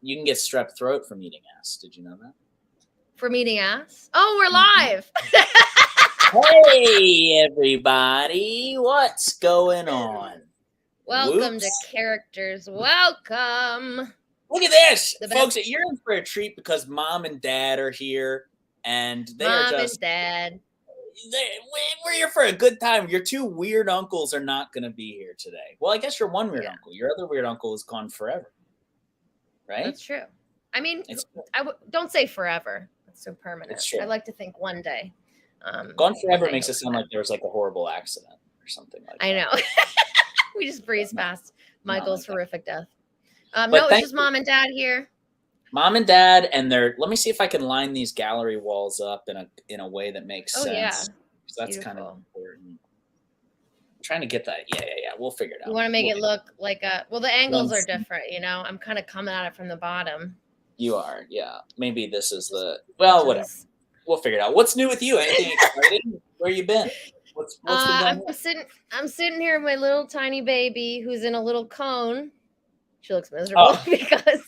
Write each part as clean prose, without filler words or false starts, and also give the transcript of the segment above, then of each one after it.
You can get strep throat from eating ass. Did you know that? From eating ass? Oh, we're live. Hey, everybody. What's going on? Welcome to Characters. Welcome. Look at this. Folks, you're in for a treat because mom and dad are here. And they are just... Mom and dad. We're here for a good time. Your two weird uncles are not going to be here today. Well, I guess your one weird uncle. Your other weird uncle is gone forever. Right? That's true. I mean, don't say forever. That's so permanent. It's true. I like to think one day. Gone forever makes it sound like there was like a horrible accident or something like that. I know. We just breezed past Michael's horrific death. No, it's just mom and dad here. Mom and dad, and let me see if I can line these gallery walls up in a way that makes sense. Yeah. So that's kind of important. I'm trying to get that. Yeah. We'll figure it out. You want to make it look like the angles are different, you know? I'm kind of coming at it from the bottom. You are, yeah. Maybe this is whatever. We'll figure it out. What's new with you? Anything exciting? Where you been? What's been going on? I'm sitting here with my little tiny baby who's in a little cone. She looks miserable because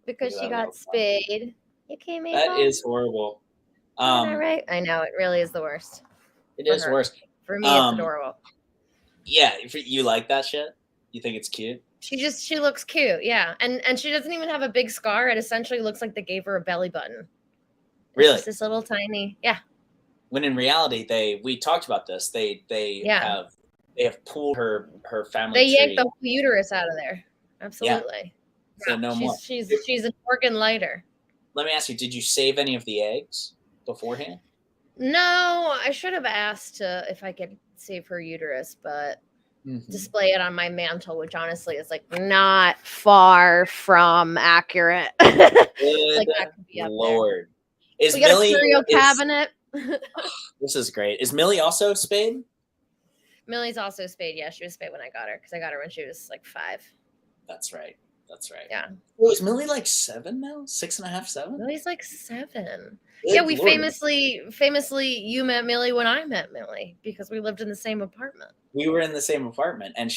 she got spayed. Okay, Mabel? That is horrible. All right. I know, it really is the worst. It is worse. For me, it's adorable. Yeah, you like that shit? You think it's cute? She looks cute, yeah. And she doesn't even have a big scar. It essentially looks like they gave her a belly button. Really? It's this little tiny, yeah. When in reality, we talked about this. They have pulled her family tree. They yanked the whole uterus out of there. Absolutely. Yeah. So no more. She's an organ lighter. Let me ask you, did you save any of the eggs beforehand? No, I should have asked if I could save her uterus, but display it on my mantle, which honestly is like not far from accurate. Good like that could be up Lord. There. Is we got Millie, a curio cabinet. This is great. Is Millie also spayed? Millie's also spayed. Yeah, she was spayed when I got her because I got her when she was like 5. That's right. Yeah. Well, is Millie like 7 now? 6.5, 7? Millie's like 7. Good we Lord. famously, you met Millie when I met Millie because we lived in the same apartment. We were in the same apartment, and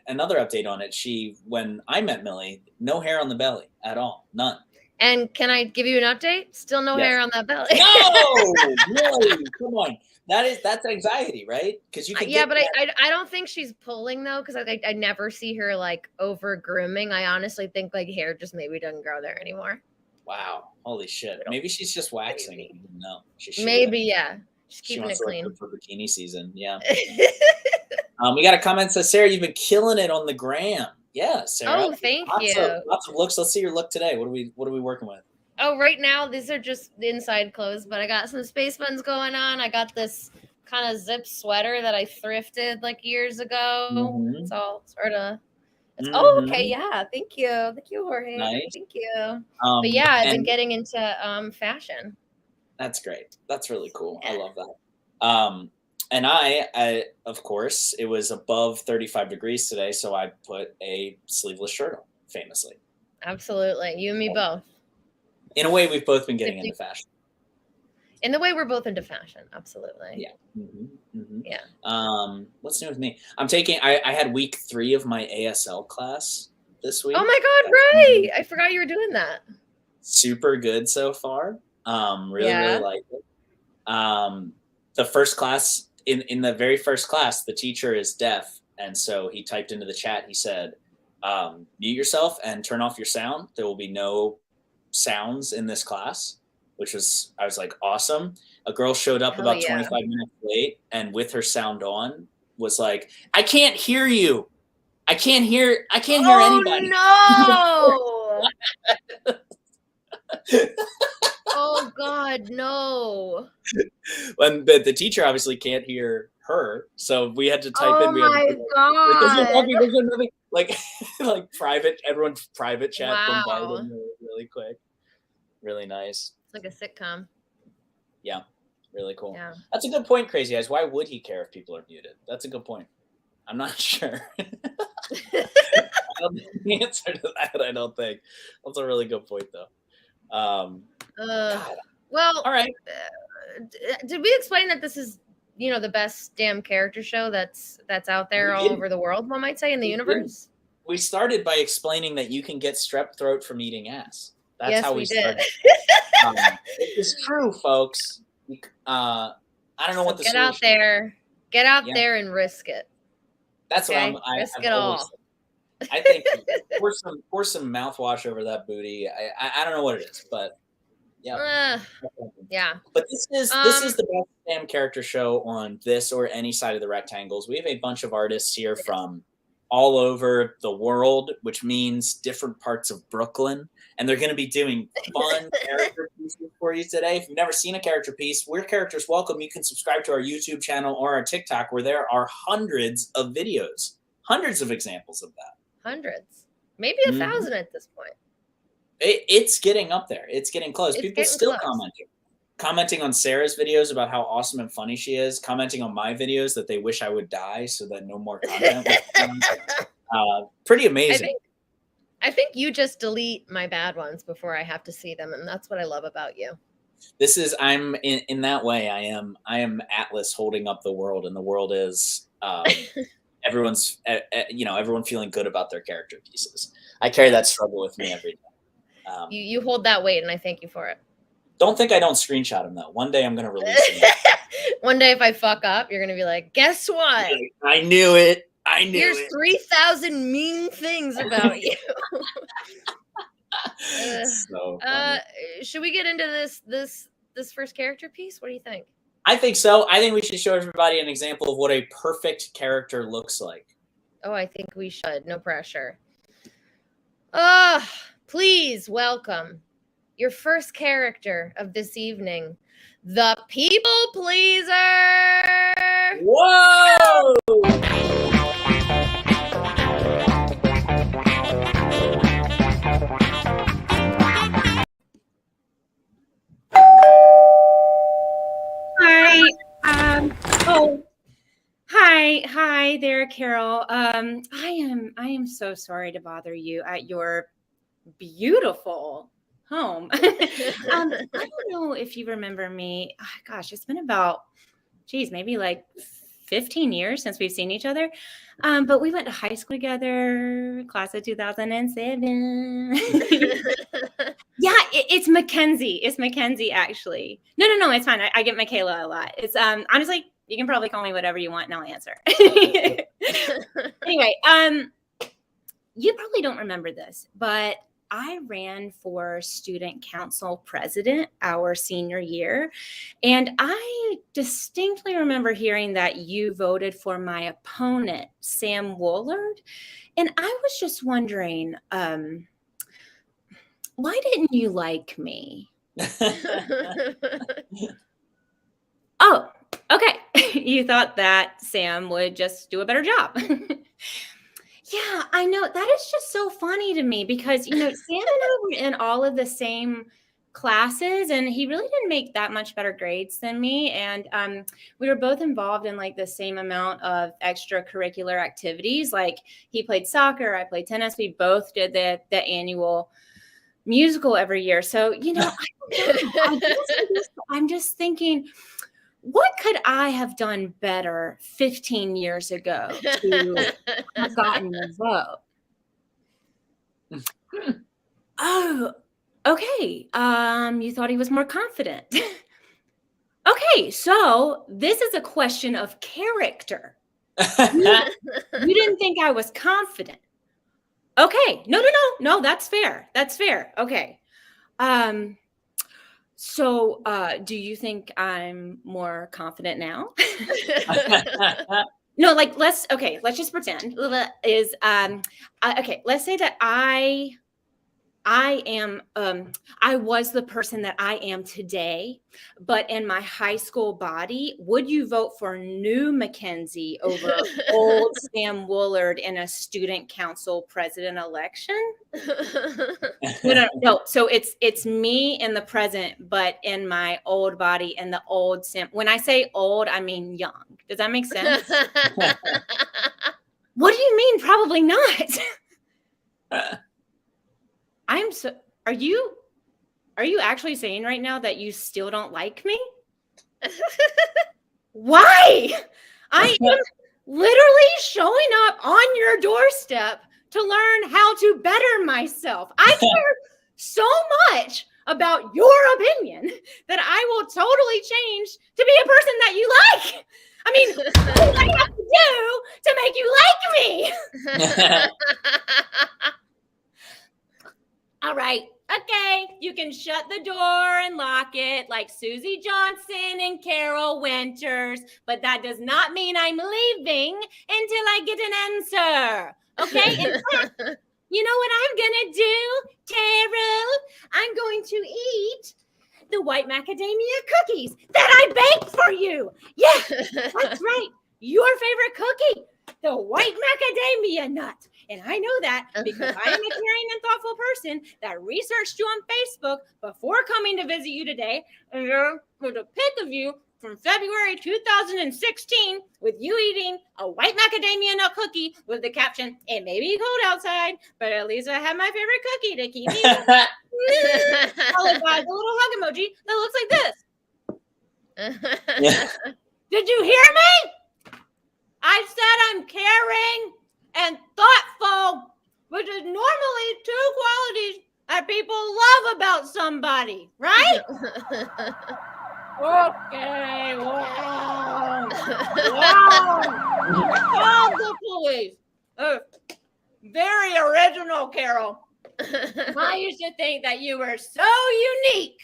another update on it. When I met Millie, no hair on the belly at all, none. And can I give you an update? Still no hair on that belly. No, Millie, come on. That's anxiety, right? Because you can. Yeah, but I don't think she's pulling though, because I never see her like over grooming. I honestly think like hair just maybe doesn't grow there anymore. Wow, holy shit! Maybe she's just waxing. No, maybe yeah. She's keeping it clean for bikini season. Yeah. We got a comment that says, Sarah, you've been killing it on the gram. Yeah, Sarah. Oh, thank you. Lots of looks. Let's see your look today. What are we working with? Oh, right now these are just the inside clothes, but I got some space buns going on. I got this kind of zip sweater that I thrifted like years ago. It's all sort of. Oh, okay, yeah. Thank you, Jorge. Nice. Thank you. But yeah, I've been getting into fashion. That's great. That's really cool. Yeah. I love that. And I, of course, it was above 35 degrees today, so I put a sleeveless shirt on, famously. Absolutely. You and me both. In a way, we've both been getting into fashion. In the way we're both into fashion, absolutely. Yeah. Yeah. What's new with me? I had week 3 of my ASL class this week. Oh my God, right. I forgot you were doing that. Super good so far. Really like it. The first class, in the very first class, the teacher is deaf. And so he typed into the chat, he said, mute yourself and turn off your sound. There will be no sounds in this class, I was like, awesome. A girl showed up about 25 minutes late and with her sound on was like, I can't hear you. I can't hear anybody. No. Oh God, no. And the teacher obviously can't hear her, so we had to type in. Oh my God. Like private, everyone's private chat bombarded really quick. Really nice. It's like a sitcom. Yeah, really cool. Yeah. That's a good point, Crazy Eyes. Why would he care if people are muted? That's a good point. I'm not sure. I don't know the answer to that, I don't think. That's a really good point, though. Well, all right. Did we explain that this is, the best damn character show that's out there all over the world, one might say, in the universe? We started by explaining that you can get strep throat from eating ass. That's how we did. started. It's true, folks. I don't know what the get solution out there. Get out Yeah. there and risk it. That's okay? what I've it always all. said. I think pour some mouthwash over that booty. I don't know what it is, but yeah. Yeah. But this is the best Sam character show on this or any side of the rectangles. We have a bunch of artists here from all over the world, which means different parts of Brooklyn. And they're going to be doing fun character pieces for you today. If you've never seen a character piece, we're Characters Welcome. You can subscribe to our YouTube channel or our TikTok, where there are hundreds of videos, hundreds of examples of that. Hundreds. Maybe 1,000 at this point. It's getting up there. It's getting close. People still commenting on Sarah's videos about how awesome and funny she is, commenting on my videos that they wish I would die so that no more content would pretty amazing. I think you just delete my bad ones before I have to see them, and that's what I love about you. I'm in that way. I am Atlas holding up the world, and the world is everyone's everyone feeling good about their character pieces. I carry that struggle with me every day. You hold that weight, and I thank you for it. Don't think I don't screenshot them, though. One day I'm going to release them. One day if I fuck up, you're going to be like, guess what? I knew it. Here's 3,000 mean things about you. So should we get into this first character piece? What do you think? I think so. I think we should show everybody an example of what a perfect character looks like. Oh, I think we should. No pressure. Please welcome your first character of this evening, the people pleaser. Whoa! Hi there, Carol. I am so sorry to bother you at your beautiful home. I don't know if you remember me. Oh, gosh, it's been about, maybe like 15 years since we've seen each other. But we went to high school together, class of 2007. Yeah, it's Mackenzie. It's Mackenzie, actually. No, it's fine. I get Michaela a lot. It's honestly, you can probably call me whatever you want and I'll answer. Anyway, you probably don't remember this, but I ran for student council president our senior year. And I distinctly remember hearing that you voted for my opponent, Sam Woolard. And I was just wondering, why didn't you like me? Oh, okay. You thought that Sam would just do a better job. Yeah, I know. That is just so funny to me because, Sam and I were in all of the same classes and he really didn't make that much better grades than me. And we were both involved in like the same amount of extracurricular activities. Like he played soccer, I played tennis. We both did the annual musical every year. So, I'm just thinking, what could I have done better 15 years ago to have gotten your vote? Oh, okay. You thought he was more confident. Okay, so this is a question of character. You didn't think I was confident. Okay. No, that's fair. That's fair. Okay. So, do you think I'm more confident now? No, like let's just pretend is okay. Let's say that I am I was the person that I am today, but in my high school body, would you vote for new Mackenzie over old Sam Woolard in a student council president election? No. So it's me in the present, but in my old body and the old Sam. When I say old, I mean young. Does that make sense? What do you mean? Probably not. Are you actually saying right now that you still don't like me? Why? I am literally showing up on your doorstep to learn how to better myself. I care so much about your opinion that I will totally change to be a person that you like. I mean, what do I have to do to make you like me? All right. Okay. You can shut the door and lock it like Susie Johnson and Carol Winters, but that does not mean I'm leaving until I get an answer. Okay? In fact, you know what I'm going to do, Carol? I'm going to eat the white macadamia cookies that I baked for you. Yeah, that's right. Your favorite cookie, the white macadamia nut. And I know that because I am a caring and thoughtful person that researched you on Facebook before coming to visit you today. And here was a pic of you from February 2016 with you eating a white macadamia nut cookie with the caption, "It may be cold outside, but at least I have my favorite cookie to keep me warm." Followed by the little hug emoji that looks like this. Did you hear me? I said I'm caring and thoughtful, which is normally two qualities that people love about somebody, right? Okay, wow. Call the police. Very original, Carol. I used to think that you were so unique.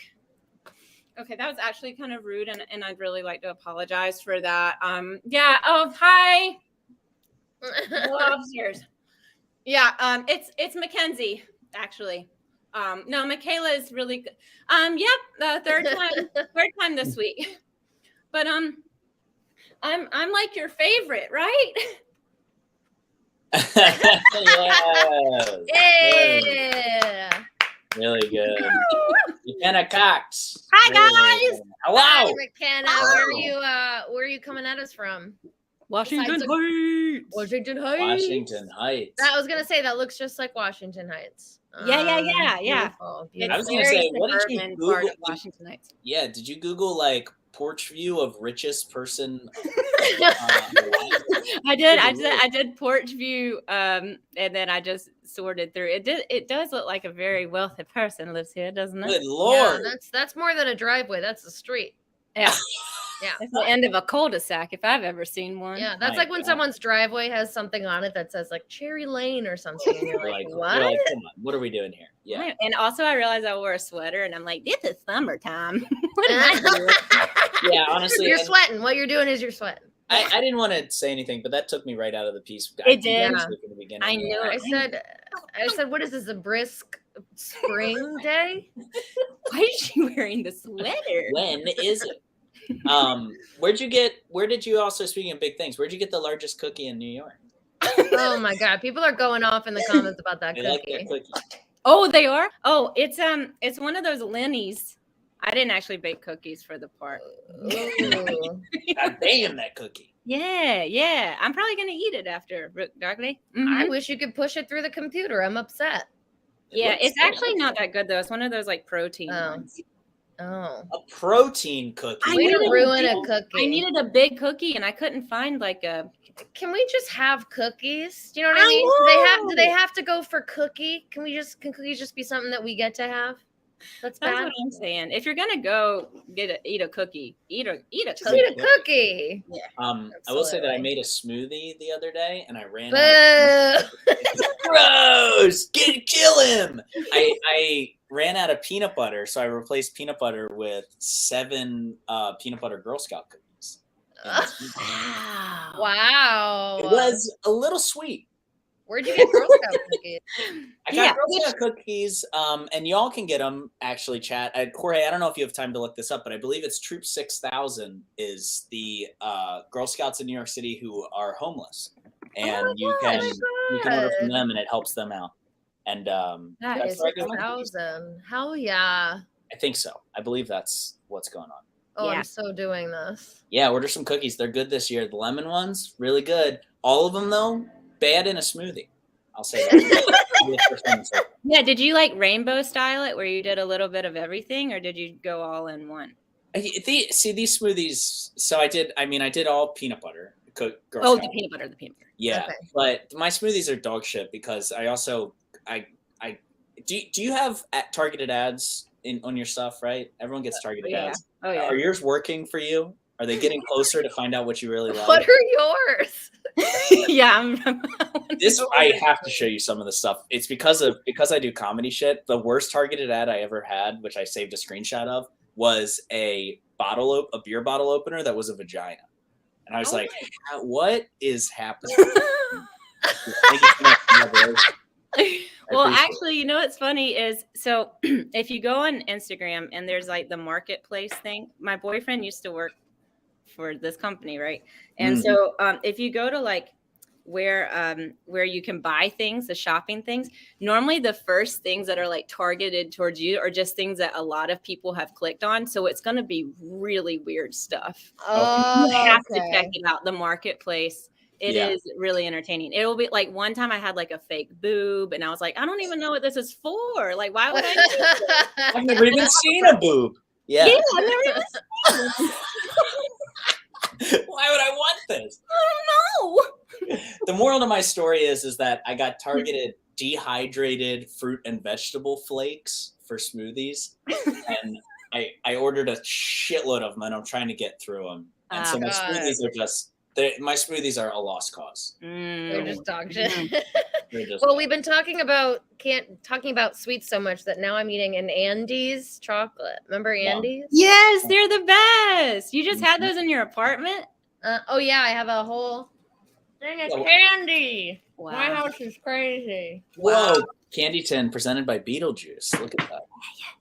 Okay, that was actually kind of rude, and I'd really like to apologize for that. Yeah. Oh, hi. Hello, upstairs. Yeah. It's Mackenzie, actually. No, Michaela is really good. Yep. The third time this week. But I'm like your favorite, right? Yeah. Really good. McKenna Cox. Hi, really guys. Hello. Hi, McKenna. Where are you coming at us from? Washington Heights. Washington Heights. Washington Heights. I was gonna say that looks just like Washington Heights. Yeah. Beautiful. I was gonna say, what did you Google? Part of Washington Heights. Yeah, did you Google like porch view of richest person? I did porch view, and then I just sorted through. It does look like a very wealthy person lives here, doesn't it? Good Lord. Yeah, that's more than a driveway. That's a street. Yeah. Yeah. It's the end of a cul-de-sac if I've ever seen one. Yeah, that's like when someone's driveway has something on it that says like Cherry Lane or something. And you're like, what? You're like, come on, what are we doing here? Yeah. And also I realized I wore a sweater and I'm like, this is summertime. What am I doing? Yeah, honestly. You're sweating. What you're doing is you're sweating. I didn't want to say anything, but that took me right out of the piece. It did. Yeah. I knew. I said, what is this, a brisk spring day? Why is she wearing the sweater? When is it? Where did you also, speaking of big things, where'd you get the largest cookie in New York? Oh my God. People are going off in the comments about that They cookie. like their cookie. Oh, they are? Oh, it's one of those Lenny's. I didn't actually bake cookies for the part. God damn that cookie. Yeah. I'm probably gonna eat it after Rook Darkley. I wish you could push it through the computer. I'm upset. Yeah, it's actually not that good though. It's one of those like protein ones. Oh. A protein cookie. Way to ruin a cookie. I needed a big cookie and I couldn't find like a. Can we just have cookies? Do you know what I mean? Do they have to go for cookie? Can cookies just be something that we get to have? That's what I'm saying. If you're gonna go eat a cookie, eat a cookie. Just eat a cookie. Yeah. I will say that I made a smoothie the other day and I ran out. Gross! Kill him! I ran out of peanut butter, so I replaced peanut butter with 7 peanut butter Girl Scout cookies. Wow. It was a little sweet. Where'd you get Girl Scout cookies? I got Girl Scout cookies, and y'all can get them, actually, chat. Jorge, I don't know if you have time to look this up, but I believe it's Troop 6000 is the Girl Scouts in New York City who are homeless. And you can order from them, and it helps them out. And that is 6,000. Hell yeah. I think so. I believe that's what's going on. Oh, yeah. I'm so doing this. Yeah, order some cookies. They're good this year. The lemon ones, really good. All of them, though, bad in a smoothie. I'll say that. Yeah, did you like rainbow style it where you did a little bit of everything, or did you go all in one? See, these smoothies, so I did all peanut butter Girl Oh, Scout. the peanut butter. Yeah, Okay. but my smoothies are dog shit because I also do you have targeted ads on your stuff, right? Everyone gets targeted ads. Oh yeah. Are yours working for you? Are they getting closer to find out what you really like? What are yours? Yeah, I have to show you some of the stuff. It's because I do comedy shit. The worst targeted ad I ever had, which I saved a screenshot of, was a beer bottle opener that was a vagina. And I was like, what is happening? Well, actually, you know what's funny is, so if you go on Instagram and there's like the marketplace thing, my boyfriend used to work for this company, right? And so if you go to like where you can buy things, the shopping things, normally the first things that are like targeted towards you are just things that a lot of people have clicked on. So it's going to be really weird stuff. Oh, you have to check it out, the marketplace. It Yeah. is really entertaining. It will be like one time I had like a fake boob and I was like, I don't even know what this is for. Like, why would I do this? I've never even seen a boob. Yeah. Yeah, I've never even seen it. Why would I want this? I don't know. The moral to my story is that I got targeted dehydrated fruit and vegetable flakes for smoothies, and I ordered a shitload of them, and I'm trying to get through them. And so my smoothies are just my smoothies are a lost cause. They're just dog shit. Well, we've been talking about sweets so much that now I'm eating an Andes chocolate. Remember Andes? Yes, they're the best. You just had those in your apartment? Oh yeah, I have a whole thing of candy. Wow. My house is crazy. Whoa, candy tin presented by Beetlejuice. Look at that.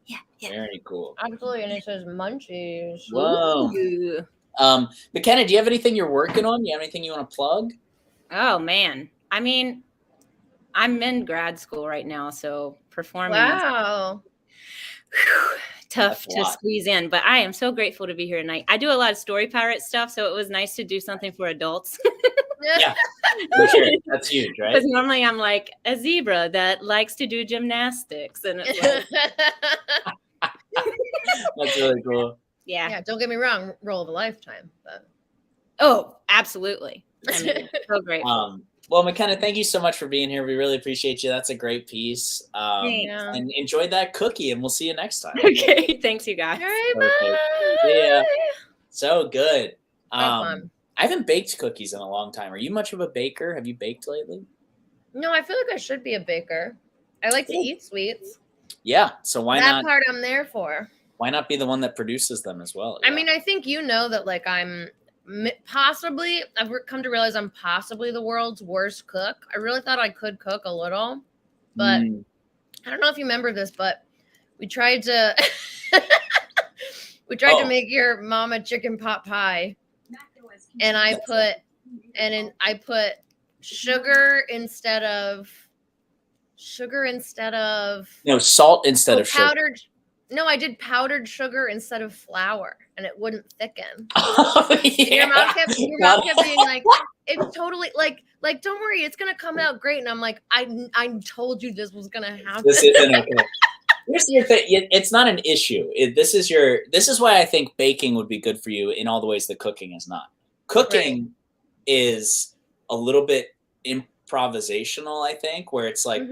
Yeah. Very cool. Absolutely, and it says munchies. Whoa. Ooh. McKenna, do you have anything you're working on? Do you have anything you want to plug? Oh man. I mean, I'm in grad school right now, so performing Wow. is tough to squeeze in, but I am so grateful to be here tonight. I do a lot of story pirate stuff, so it was nice to do something for adults. Yeah, for sure. That's huge, right? Because normally I'm like a zebra that likes to do gymnastics, and it's like, that's really cool. Yeah, don't get me wrong, role of a lifetime. But oh, absolutely. I mean, so grateful. Well, McKenna, thank you so much for being here. We really appreciate you. That's a great piece. And enjoy that cookie, and we'll see you next time. Okay, thanks, you guys. All right, bye. Yeah, so good. Fun. I haven't baked cookies in a long time. Are you much of a baker? Have you baked lately? No, I feel like I should be a baker. I like to eat sweets. Yeah, so why not? That part I'm there for. Why not be the one that produces them as well? Yeah. I mean, I think you know that, like, I've come to realize I'm possibly the world's worst cook. I really thought I could cook a little, but I don't know if you remember this, but we tried to to make your mom a chicken pot pie, and I put sugar instead of salt instead of powdered sugar. No, I did powdered sugar instead of flour, and it wouldn't thicken. Oh, yeah. Your mom kept being like, "It's totally like don't worry, it's gonna come out great." And I'm like, I told you this was gonna happen. This isn't okay. Here's your thing. It's not an issue. This is why I think baking would be good for you in all the ways that cooking is not. Cooking is a little bit improvisational, I think, where it's like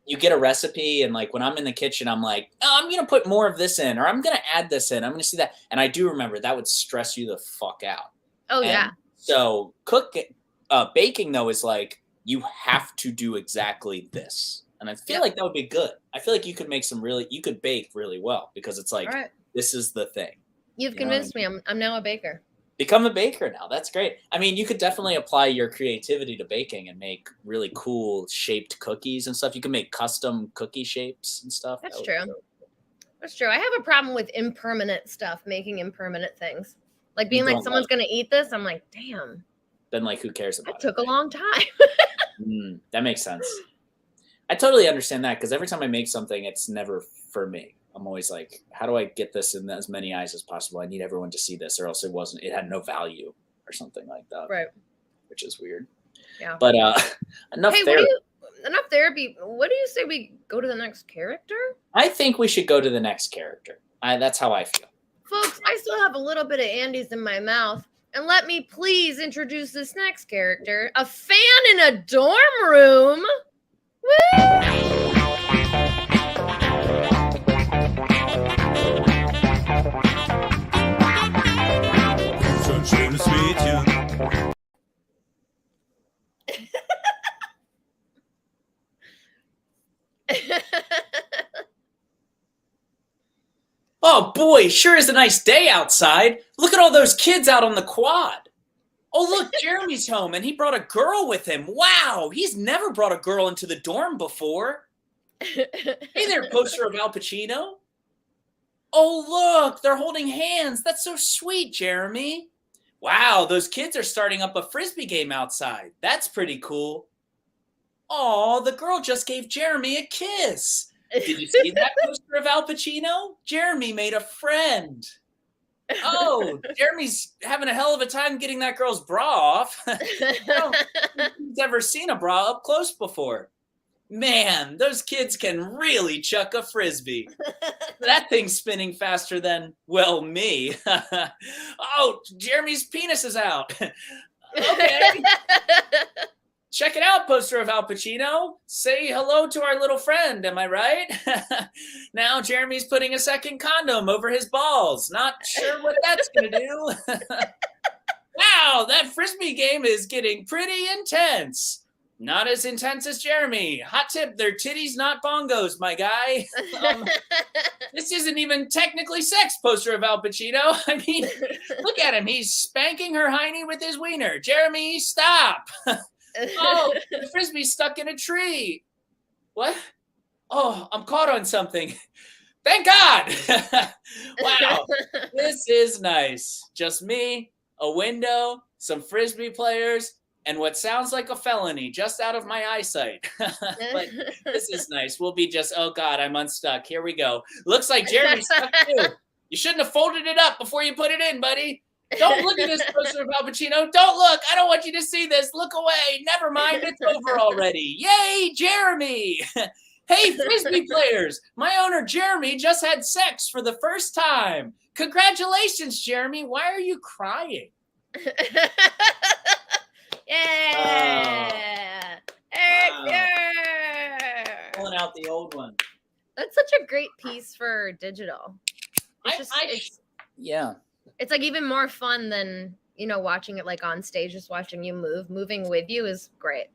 you get a recipe, and like when I'm in the kitchen, I'm like, oh, I'm gonna put more of this in, or I'm gonna add this in. I'm gonna see that, and I do remember that would stress you the fuck out. Oh yeah. So baking though is like you have to do exactly this. And I feel like that would be good. I feel like you could bake really well because it's like, this is the thing. You've convinced me. I'm now a baker. Become a baker now. That's great. I mean, you could definitely apply your creativity to baking and make really cool shaped cookies and stuff. You can make custom cookie shapes and stuff. That's true. That's true. I have a problem with impermanent stuff, making impermanent things. Like being like, someone's going to eat this. I'm like, damn. Then like, who cares about it? It took a long time. That makes sense. I totally understand that because every time I make something, it's never for me. I'm always like, how do I get this in as many eyes as possible? I need everyone to see this, or else it had no value or something like that. Right. Which is weird. Yeah. But enough therapy. Enough therapy. What do you say we go to the next character? I think we should go to the next character. That's how I feel. Folks, I still have a little bit of Andes in my mouth, And let me please introduce this next character, a fan in a dorm room. Woo! Oh boy, sure is a nice day outside. Look at all those kids out on the quad. Oh look, Jeremy's home and he brought a girl with him. Wow, he's never brought a girl into the dorm before. Hey there, poster of Al Pacino. Oh look, they're holding hands. That's so sweet, Jeremy. Wow, those kids are starting up a frisbee game outside. That's pretty cool. Oh, the girl just gave Jeremy a kiss. Did you see that poster of Al Pacino? Jeremy made a friend. Oh, Jeremy's having a hell of a time getting that girl's bra off. Who's ever seen a bra up close before? Man, those kids can really chuck a frisbee. That thing's spinning faster than, well, me. Oh, Jeremy's penis is out. Okay. Check it out, poster of Al Pacino. Say hello to our little friend, am I right? Now Jeremy's putting a second condom over his balls. Not sure what that's going to do. Wow, that frisbee game is getting pretty intense. Not as intense as Jeremy. Hot tip, they're titties, not bongos, my guy. This isn't even technically sex, poster of Al Pacino. I mean, look at him. He's spanking her hiney with his wiener. Jeremy, stop. Oh, the frisbee's stuck in a tree. What? Oh, I'm caught on something. Thank God. Wow, this is nice. Just me, a window, some frisbee players, and what sounds like a felony just out of my eyesight. But this is nice. We'll be just, oh God, I'm unstuck. Here we go. Looks like Jeremy's stuck too. You shouldn't have folded it up before you put it in, buddy. Don't look at this poster of Al Pacino. Don't look. I don't want you to see this. Look away. Never mind. It's over already. Yay, Jeremy. Hey, frisbee players. My owner, Jeremy, just had sex for the first time. Congratulations, Jeremy. Why are you crying? Yeah. Wow. Pulling out the old one. That's such a great piece for digital. Yeah. It's like even more fun than, watching it like on stage, just watching you move. Moving with you is great.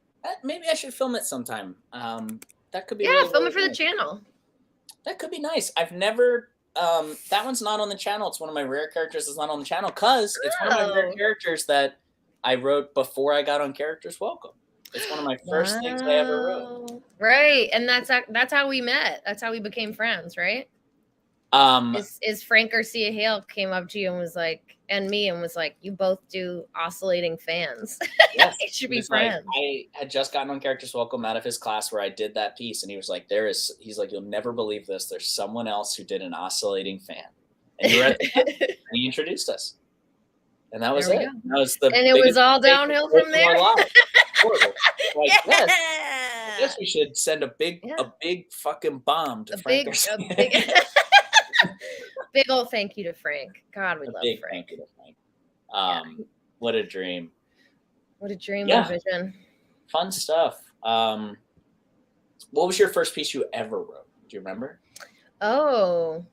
Maybe I should film it sometime. That could be film it for the channel. That could be nice. I've never that one's not on the channel. It's one of my rare characters that's not on the channel because it's one of my rare characters that I wrote before I got on Characters Welcome. It's one of my first things I ever wrote. Right, and that's how we met. That's how we became friends, right? Is Frank Garcia Hale came up to you and was like, you both do Oscillating fans. Yes, you should be friends. Like, I had just gotten on Characters Welcome out of his class where I did that piece, and he was like, he's like, you'll never believe this. There's someone else who did an Oscillating fan. And you were at the time, and he introduced us. And that was it. That was it was all downhill from there. Like, yes. I guess we should send a big fucking bomb to Frank Garcia. Big old thank you to Frank. God, we love Frank. Thank you to Frank. What a dream. What a dream and vision. Fun stuff. What was your first piece you ever wrote? Do you remember? Oh,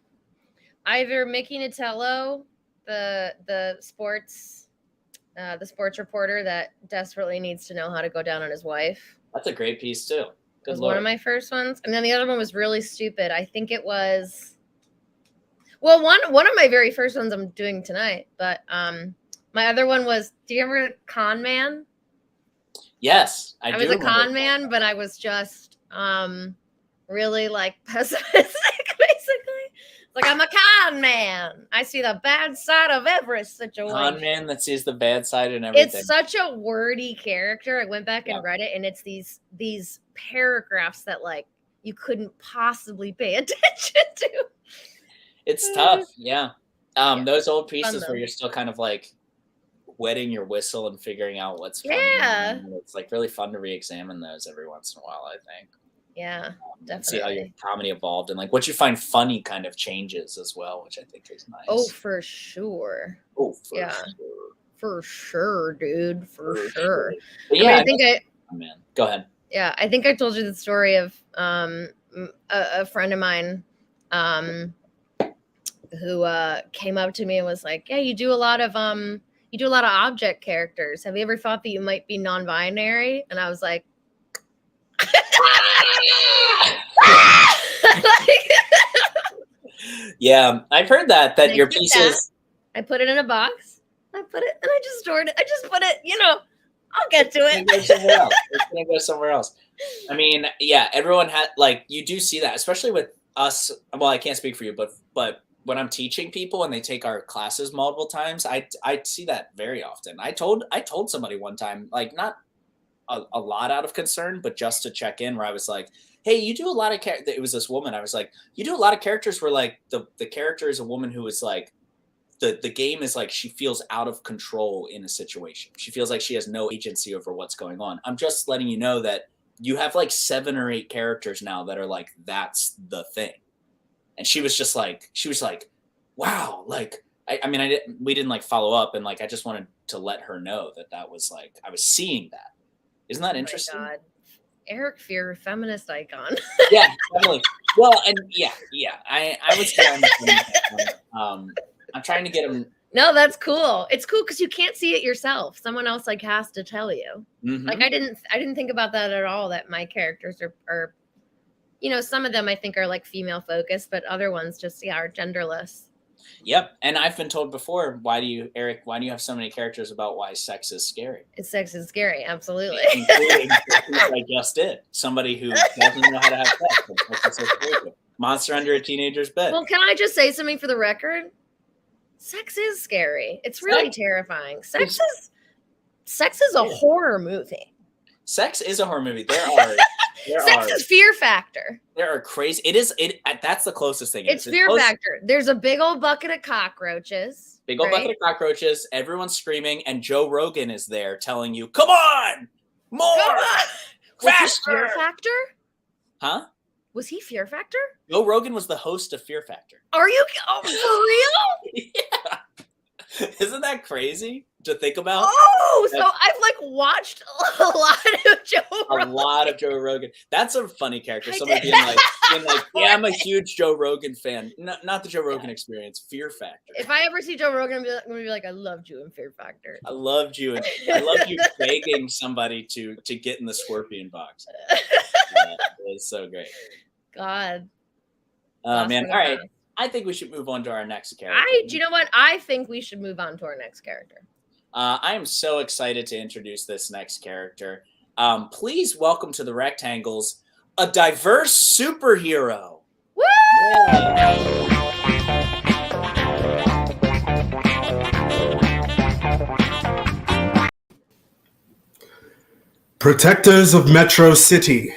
either Mickey Natello, the sports reporter that desperately needs to know how to go down on his wife. That's a great piece too. It was one of my first ones. And then the other one was really stupid. I think it was one of my very first ones I'm doing tonight, but my other one was, do you remember Con Man? Yes, I was a con man, but I was just really like pessimistic, basically. Like, I'm a con man. I see the bad side of every situation. Con man that sees the bad side in everything. It's such a wordy character. I went back and read it, and it's these paragraphs that like you couldn't possibly pay attention to. It's tough, yeah. Those old pieces where you're still kind of like wetting your whistle and figuring out what's funny. Yeah. It's like really fun to re-examine those every once in a while, I think. Yeah, definitely. See how your comedy evolved and like what you find funny kind of changes as well, which I think is nice. Oh, for sure. Sure. For sure, dude. For sure. But yeah, oh, man, go ahead. Yeah, I think I told you the story of a friend of mine who came up to me and was like, "Yeah, you do a lot of object characters. Have you ever thought that you might be non-binary?" And I was like, yeah, I've heard that your pieces. I put it in a box. I put it and I just stored it. I just put it, I'll get to it. It's gonna go somewhere else. I mean, yeah, everyone had you do see that, especially with us. Well, I can't speak for you, but when I'm teaching people and they take our classes multiple times, I see that very often. I told somebody one time, not a lot out of concern, but just to check in, where I was like, "Hey, you do a lot of It was this woman. I was like, "You do a lot of characters where the character is a woman who is the game is she feels out of control in a situation. She feels like she has no agency over what's going on. I'm just letting you know that you have 7 or 8 characters now that are that's the thing." And she was just wow, we didn't follow up, and I just wanted to let her know that was I was seeing that. Isn't that interesting? My God. Eric Feurer, feminist icon. Yeah, definitely. Well, and yeah, I was I'm trying to get him. No, that's cool. It's cool because you can't see it yourself. Someone else has to tell you. Mm-hmm. I didn't think about that at all. That my characters are some of them I think are female focused, but other ones just are genderless. Yep, and I've been told before, Eric, why do you have so many characters about why sex is scary? Sex is scary, absolutely. Including I just did. Somebody who doesn't know how to have sex. Monster under a teenager's bed. Well, can I just say something for the record? Sex is scary. It's really terrifying. Sex is a horror movie. Sex is a horror movie. Sex is fear factor. There are crazy. That's the closest thing. It's fear factor. There's a big old bucket of cockroaches. Bucket of cockroaches. Everyone's screaming, and Joe Rogan is there telling you, "Come on, more, faster." Fear factor? Huh? Was he Fear Factor? Joe Rogan was the host of Fear Factor. Are you for real? Yeah. Isn't that crazy to think about? Oh, so I've watched a lot of Joe Rogan. A lot of Joe Rogan. That's a funny character. Somebody being yeah, I'm a huge Joe Rogan fan. Not the Joe Rogan Experience, Fear Factor. If I ever see Joe Rogan, I'm going to be like, I loved you in Fear Factor. I loved you. I loved you begging somebody to get in the scorpion box. It was so great. God. Man. All right. I think we should move on to our next character. Do you know what? I think we should move on to our next character. I am so excited to introduce this next character. Please welcome to the Rectangles, a diverse superhero. Woo! Protectors of Metro City,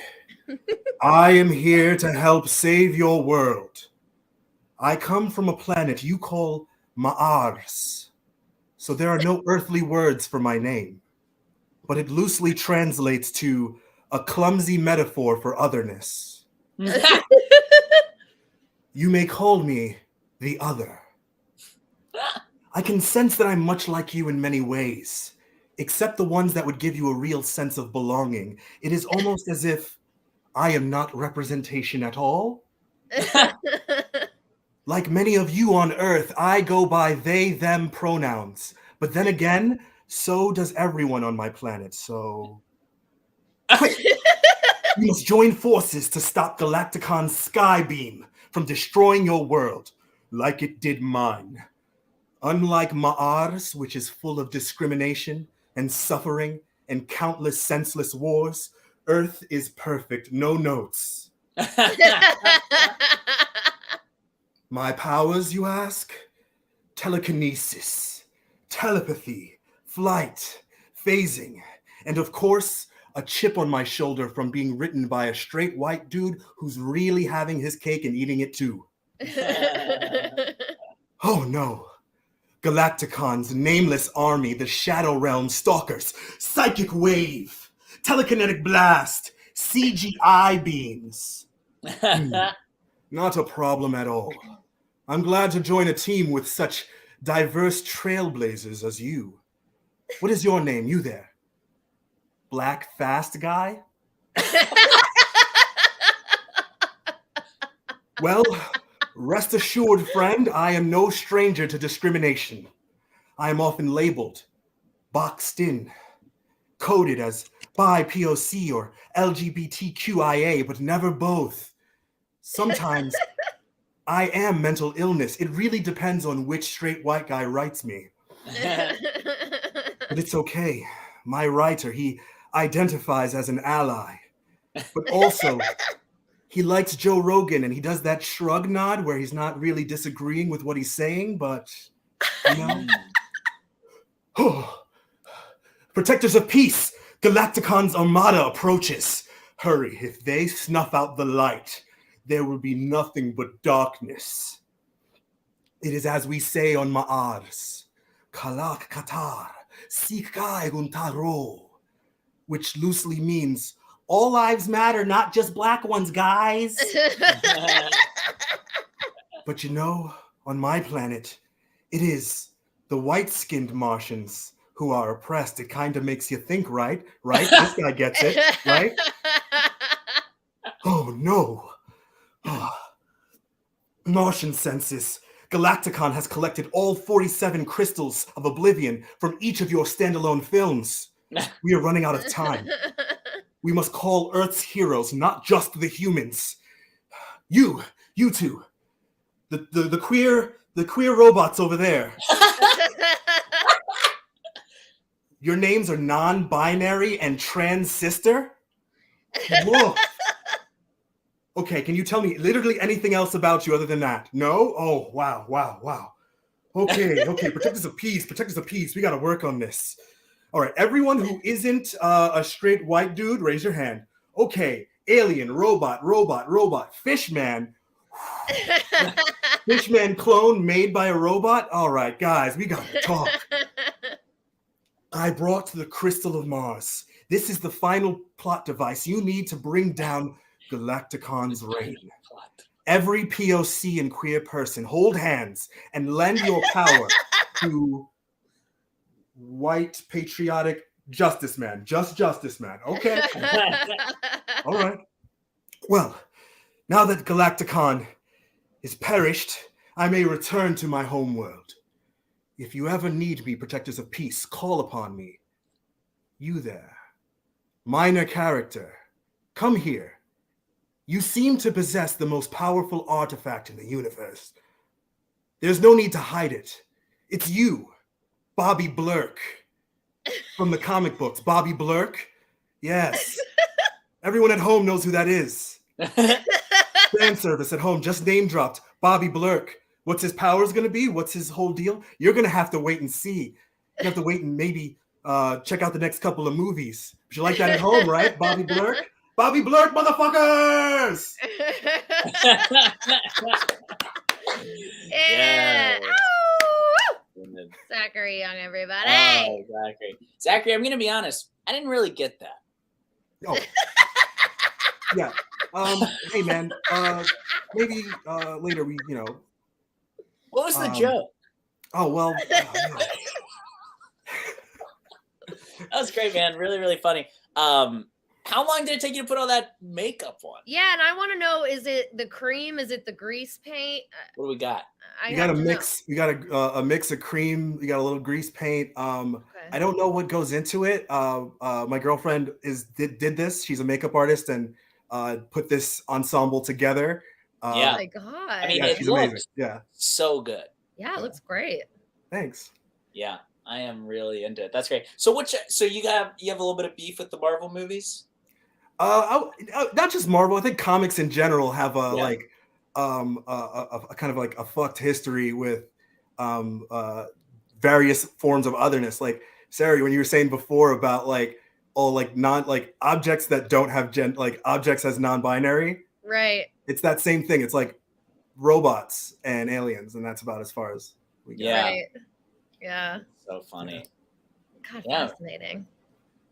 I am here to help save your world. I come from a planet you call Mars, so there are no earthly words for my name, but it loosely translates to a clumsy metaphor for otherness. You may call me the other. I can sense that I'm much like you in many ways, except the ones that would give you a real sense of belonging. It is almost as if I am not representation at all. Like many of you on Earth, I go by they, them pronouns. But then again, so does everyone on my planet, so... Quick! You must join forces to stop Galacticon's Skybeam from destroying your world, like it did mine. Unlike Mars, which is full of discrimination and suffering and countless senseless wars, Earth is perfect, no notes. My powers, you ask? Telekinesis, telepathy, flight, phasing, and of course, a chip on my shoulder from being written by a straight white dude who's really having his cake and eating it too. Oh no. Galacticon's nameless army, the Shadow Realm Stalkers, Psychic Wave, Telekinetic Blast, CGI beams. Not a problem at all. I'm glad to join a team with such diverse trailblazers as you. What is your name? You there? Black fast guy? Well, rest assured, friend, I am no stranger to discrimination. I am often labeled, boxed in, coded as bi POC or LGBTQIA, but never both. Sometimes I am mental illness. It really depends on which straight white guy writes me. But it's okay. My writer, he identifies as an ally. But also, he likes Joe Rogan, and he does that shrug nod where he's not really disagreeing with what he's saying, but, you know. Protectors of peace, Galacticon's armada approaches. Hurry, if they snuff out the light, there will be nothing but darkness. It is as we say on Ma'ars, Kalak Katar, Sikai Guntaro, which loosely means all lives matter, not just black ones, guys. But you know, on my planet, it is the white-skinned Martians who are oppressed. It kind of makes you think, right? Right? This guy gets it, right? Oh, no. Martian census. Galacticon has collected all 47 crystals of oblivion from each of your standalone films. We are running out of time. We must call Earth's heroes, not just the humans. You two. The queer robots over there. Your names are non-binary and trans sister? Whoa. Okay, can you tell me literally anything else about you other than that? No? Oh, wow. Okay, protectors of peace. We gotta work on this. All right, everyone who isn't a straight white dude, raise your hand. Okay, alien, robot, fishman. Fishman clone made by a robot? All right, guys, we gotta talk. I brought the Crystal of Mars. This is the final plot device you need to bring down Galacticon's reign. Every POC and queer person, hold hands and lend your power to white patriotic justice man. Just justice man. Okay. All right. Well, now that Galacticon is perished, I may return to my home world. If you ever need me, protectors of peace, call upon me. You there, minor character, come here. You seem to possess the most powerful artifact in the universe. There's no need to hide it. It's you, Bobby Blurk, from the comic books. Bobby Blurk? Yes. Everyone at home knows who that is. Fan service at home just name dropped Bobby Blurk. What's his powers going to be? What's his whole deal? You're going to have to wait and see. You have to wait and maybe check out the next couple of movies. But you like that at home, right? Bobby Blurk? Bobby Blurk, motherfuckers! Yeah. Zachary Young, everybody. Oh, Zachary, I'm going to be honest. I didn't really get that. Oh. Yeah. Hey, man. Maybe later we, What was the joke? Oh, well. That was great, man. Really, really funny. How long did it take you to put all that makeup on? Yeah, and I want to know, is it the cream? Is it the grease paint? What do we got? You got a mix. You got a mix of cream. You got a little grease paint. Okay. I don't know what goes into it. My girlfriend did this. She's a makeup artist and put this ensemble together. Yeah. Oh my God. I mean, it looks so good. Yeah, it looks great. Thanks. Yeah, I am really into it. That's great. So you have a little bit of beef with the Marvel movies? Not just Marvel. I think comics in general have a kind of like a fucked history with various forms of otherness. Like Sarah, when you were saying before about objects that don't have objects as non-binary. Right. It's that same thing. It's like robots and aliens, and that's about as far as we get. Yeah. Right. Yeah. So funny. God, fascinating.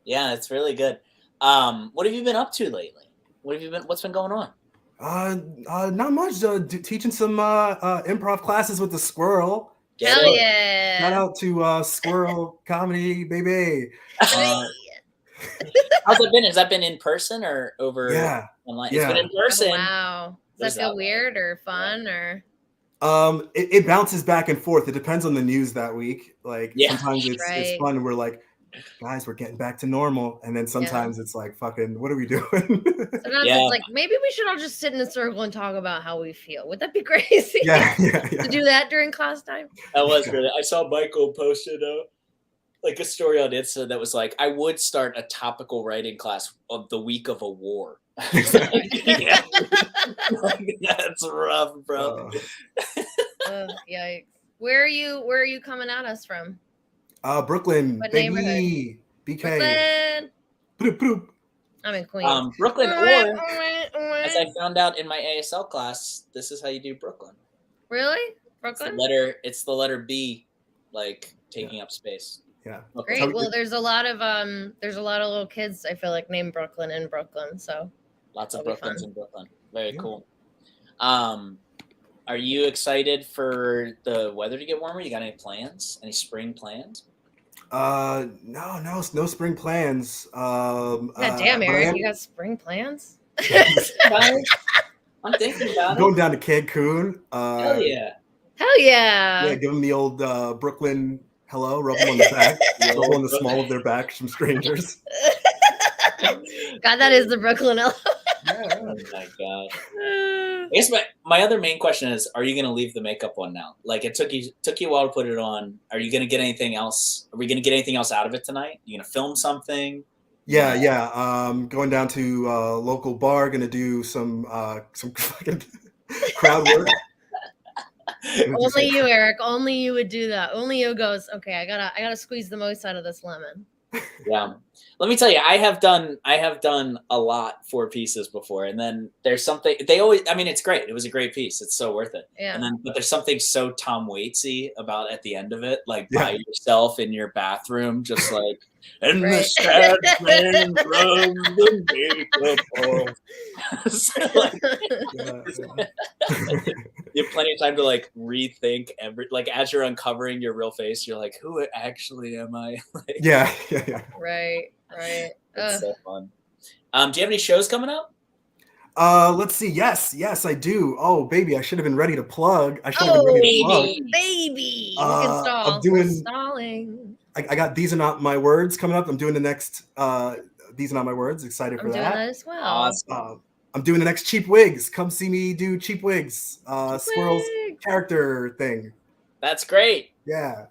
Yeah, it's really good. What have you been up to lately? What's been going on? Not much. Teaching some improv classes with the squirrel. Hell yeah! Shout out to Squirrel Comedy, baby. How's it been? Has that been in person or over online? It's been in person. Oh, wow. Does that feel weird or fun or? It bounces back and forth. It depends on the news that week. Like sometimes it's fun. We're like, guys, we're getting back to normal, and then sometimes it's like, fucking, what are we doing? Sometimes it's like, maybe we should all just sit in a circle and talk about how we feel. Would that be crazy? To do that during class time? That was really. I saw Michael posted like a story on Insta that was like, I would start a topical writing class of the week of a war. That's rough, bro. Yikes. Where are you coming at us from? Brooklyn. What neighborhood? BK. Brooklyn. I'm in Queens. Brooklyn, or as I found out in my ASL class, this is how you do Brooklyn. Really? Brooklyn? It's the letter B, like taking up space. Yeah. Great. Well, there's a lot of little kids, I feel like, named Brooklyn in Brooklyn. So lots of Brooklyns in Brooklyn. Very cool. Are you excited for the weather to get warmer? You got any plans? Any spring plans? No spring plans. God damn, Eric, you got spring plans? I'm thinking about it. Going down to Cancun. Hell yeah. Hell yeah. Yeah, give them the old Brooklyn hello, rub them on the back, rub on the small of their back, some strangers. God, that is the Brooklyn hello. Oh my god. I guess my other main question is, are you going to leave the makeup on now? Like, it took you a while to put it on. Are you going to get anything else? Are we going to get anything else out of it tonight? You going to film something? Yeah. Going down to local bar, going to do some fucking crowd work. Only you, Eric. Only you would do that. Only you goes, okay, I gotta squeeze the most out of this lemon. Yeah. Let me tell you, I have done a lot for pieces before, and then there's something it's great. It was a great piece. It's so worth it. Yeah. But there's something so Tom Waitsy about at the end of it, like by yourself in your bathroom, just like, and the sad man from the makeup. You have plenty of time to like rethink as you're uncovering your real face, you're like, who actually am I? Yeah. Right. It's so fun. Do you have any shows coming up? Let's see. Yes, I do. Oh, baby, I should have been ready to plug. Baby. I'm doing stalling. I got These Are Not My Words coming up. I'm doing the next These Are Not My Words. Excited for that. I'm doing that as well. Awesome. I'm doing the next Cheap Wigs. Come see me do Cheap Wigs. Squirrel's character thing. That's great. Yeah.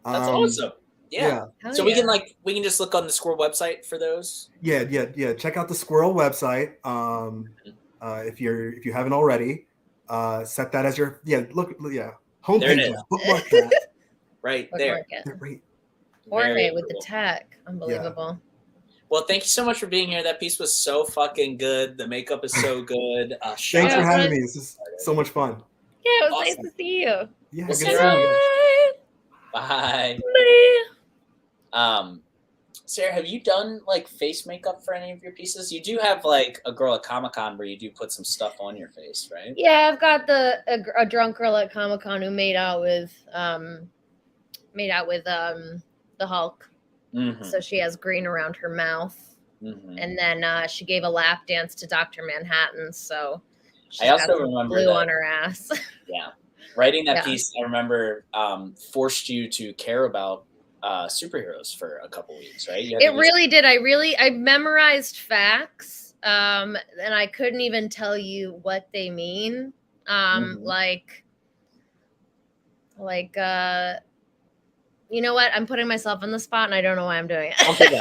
That's awesome. Yeah. So we can just look on the Squirrel website for those. Yeah. Check out the Squirrel website. If you haven't already, set that as your homepage. Bookmark that. Right there. Jorge with the tech. Unbelievable. Yeah. Well, thank you so much for being here. That piece was so fucking good. The makeup is so good. Thanks for having me. This is so much fun. Yeah, it was nice to see you. Yeah, good to see you. Bye. Sarah, have you done like face makeup for any of your pieces? You do have like a girl at Comic-Con where you do put some stuff on your face, right? Yeah, I've got a drunk girl at Comic-Con who made out with the Hulk. Mm-hmm. So she has green around her mouth. Mm-hmm. And then she gave a lap dance to Dr. Manhattan. So I also remember blue on her ass. Yeah. Writing that piece, I remember forced you to care about superheroes for a couple weeks, right? It really did. I memorized facts, and I couldn't even tell you what they mean. You know what? I'm putting myself on the spot, and I don't know why I'm doing it. Okay, you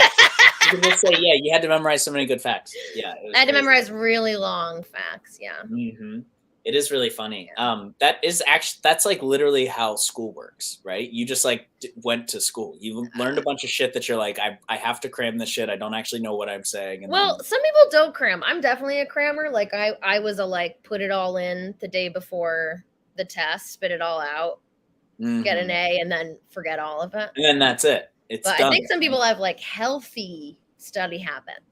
can just say, you had to memorize so many good facts. Yeah, I had to memorize really long facts. Yeah. Mm-hmm. It is really funny. That's like literally how school works, right? You just like went to school. You learned a bunch of shit that you're like, I have to cram this shit. I don't actually know what I'm saying. And some people don't cram. I'm definitely a crammer. Like I was put it all in the day before the test, spit it all out, get an A, and then forget all of it. And then that's it. It's done. I think some people have like healthy study habits.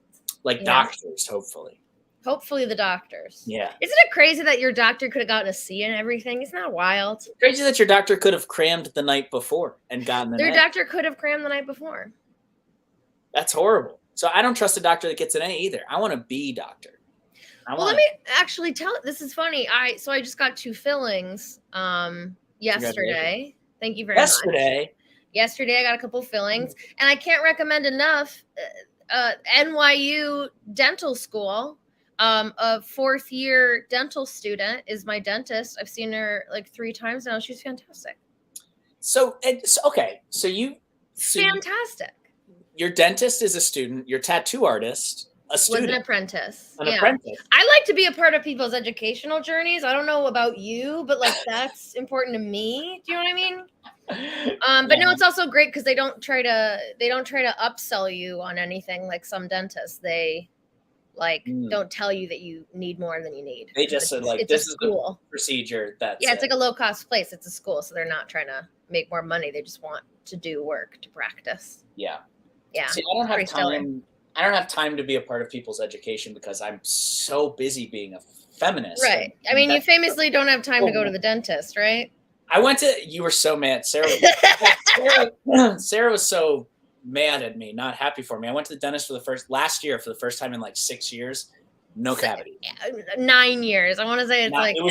Like doctors, hopefully. Hopefully the doctors. Yeah. Isn't it crazy that your doctor could have gotten a C and everything? Isn't that wild? It's crazy that your doctor could have crammed the night before and gotten an Their A. doctor could have crammed the night before. That's horrible. So I don't trust a doctor that gets an A either. I want a B doctor. Let me actually this is funny. I just got 2 fillings yesterday. Thank you very much. Yesterday I got a couple fillings, and I can't recommend enough NYU dental school. A 4th year dental student is my dentist. I've seen her like 3 times now. She's fantastic. So fantastic. Your dentist is a student. Your tattoo artist, a student. Was an apprentice. Apprentice. I like to be a part of people's educational journeys. I don't know about you, but like that's important to me. Do you know what I mean? But no, it's also great because they don't try to upsell you on anything like some dentists. They don't tell you that you need more than you need. They just said like, this is the procedure. It's like a low cost place. It's a school, so they're not trying to make more money. They just want to do work to practice. Yeah. See, I don't have time to be a part of people's education because I'm so busy being a feminist. Right. I mean, you famously don't have time to go to the dentist, right? You were so mad. Sarah was so mad at me, not happy for me. I went to the dentist last year for the first time in like 6 years. No cavity. 9 years. I want to say it's at least 9.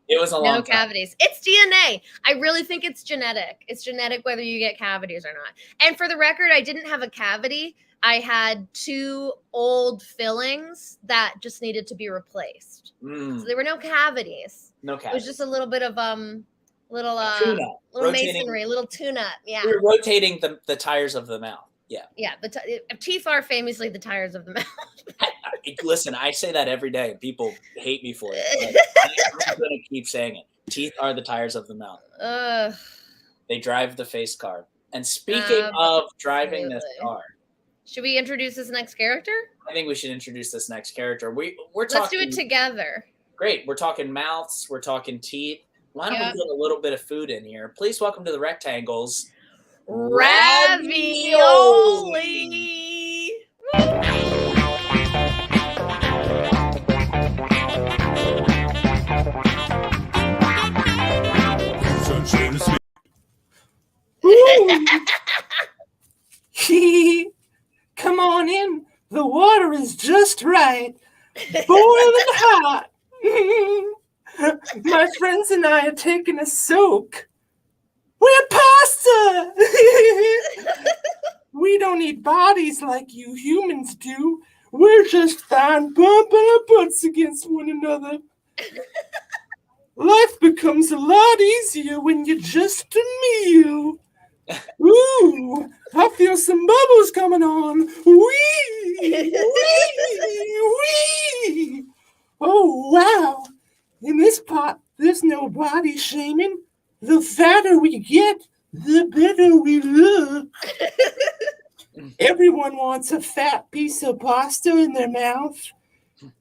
It was a long time. No cavities. It's DNA. I really think it's genetic. It's genetic whether you get cavities or not. And for the record, I didn't have a cavity. I had 2 old fillings that just needed to be replaced. So there were no cavities. No cavities. It was just a little bit of little masonry, little tune-up. Yeah. We were rotating the tires of the mouth. Yeah. Yeah. Teeth are famously the tires of the mouth. Listen, I say that every day. People hate me for it. I'm going to keep saying it. Teeth are the tires of the mouth. They drive the face car. And speaking of driving this car. Should we introduce this next character? I think we should introduce this next character. We're talking. Let's do it together. Great. We're talking mouths. We're talking teeth. Why don't we get a little bit of food in here? Please welcome to the Rectangles. Ravioli. Come on in. The water is just right. Boiling hot. My friends and I are taking a soak. We're pasta! We don't eat bodies like you humans do. We're just fine bumping our butts against one another. Life becomes a lot easier when you're just a meal. Ooh, I feel some bubbles coming on. Wee! Wee! Oh, wow. In this pot, there's no body shaming. The fatter we get, the better we look. Everyone wants a fat piece of pasta in their mouth.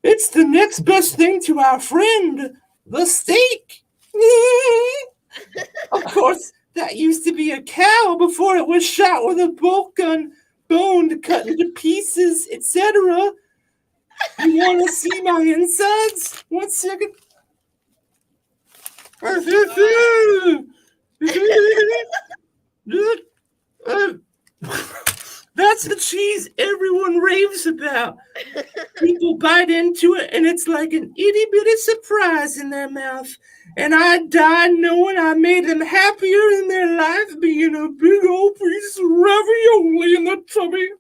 It's the next best thing to our friend, the steak. Of course, that used to be a cow before it was shot with a bolt gun, boned, cut into pieces, etc. You want to see my insides? 1 second. That's the cheese everyone raves about. People bite into it, and it's like an itty-bitty surprise in their mouth. And I die knowing I made them happier in their life being a big old piece of ravioli in the tummy.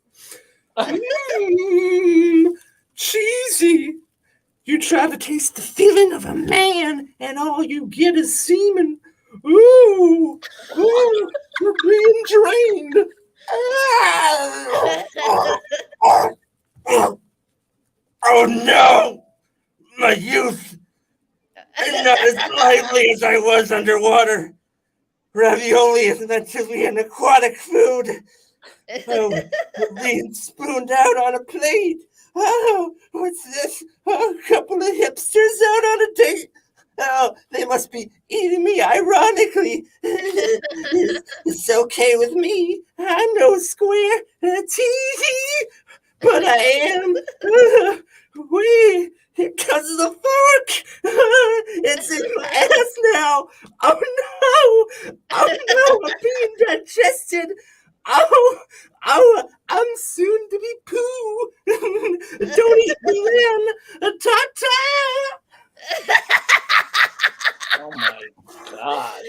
Cheesy. You try to taste the feeling of a man, and all you get is semen. Ooh, you're being drained. Oh no, my youth. I'm not as lively as I was underwater. Ravioli is meant to be an aquatic food. Oh, we're being spooned out on a plate. Oh, what's this? Oh, a couple of hipsters out on a date. Oh, they must be eating me ironically. It's okay with me. I'm no square tee, but I am. Wait, here comes the fork. It's in my ass now. Oh no! Oh no! I'm being digested. Oh, I'm soon to be poo. Don't eat me then. Ta-ta! Oh my god.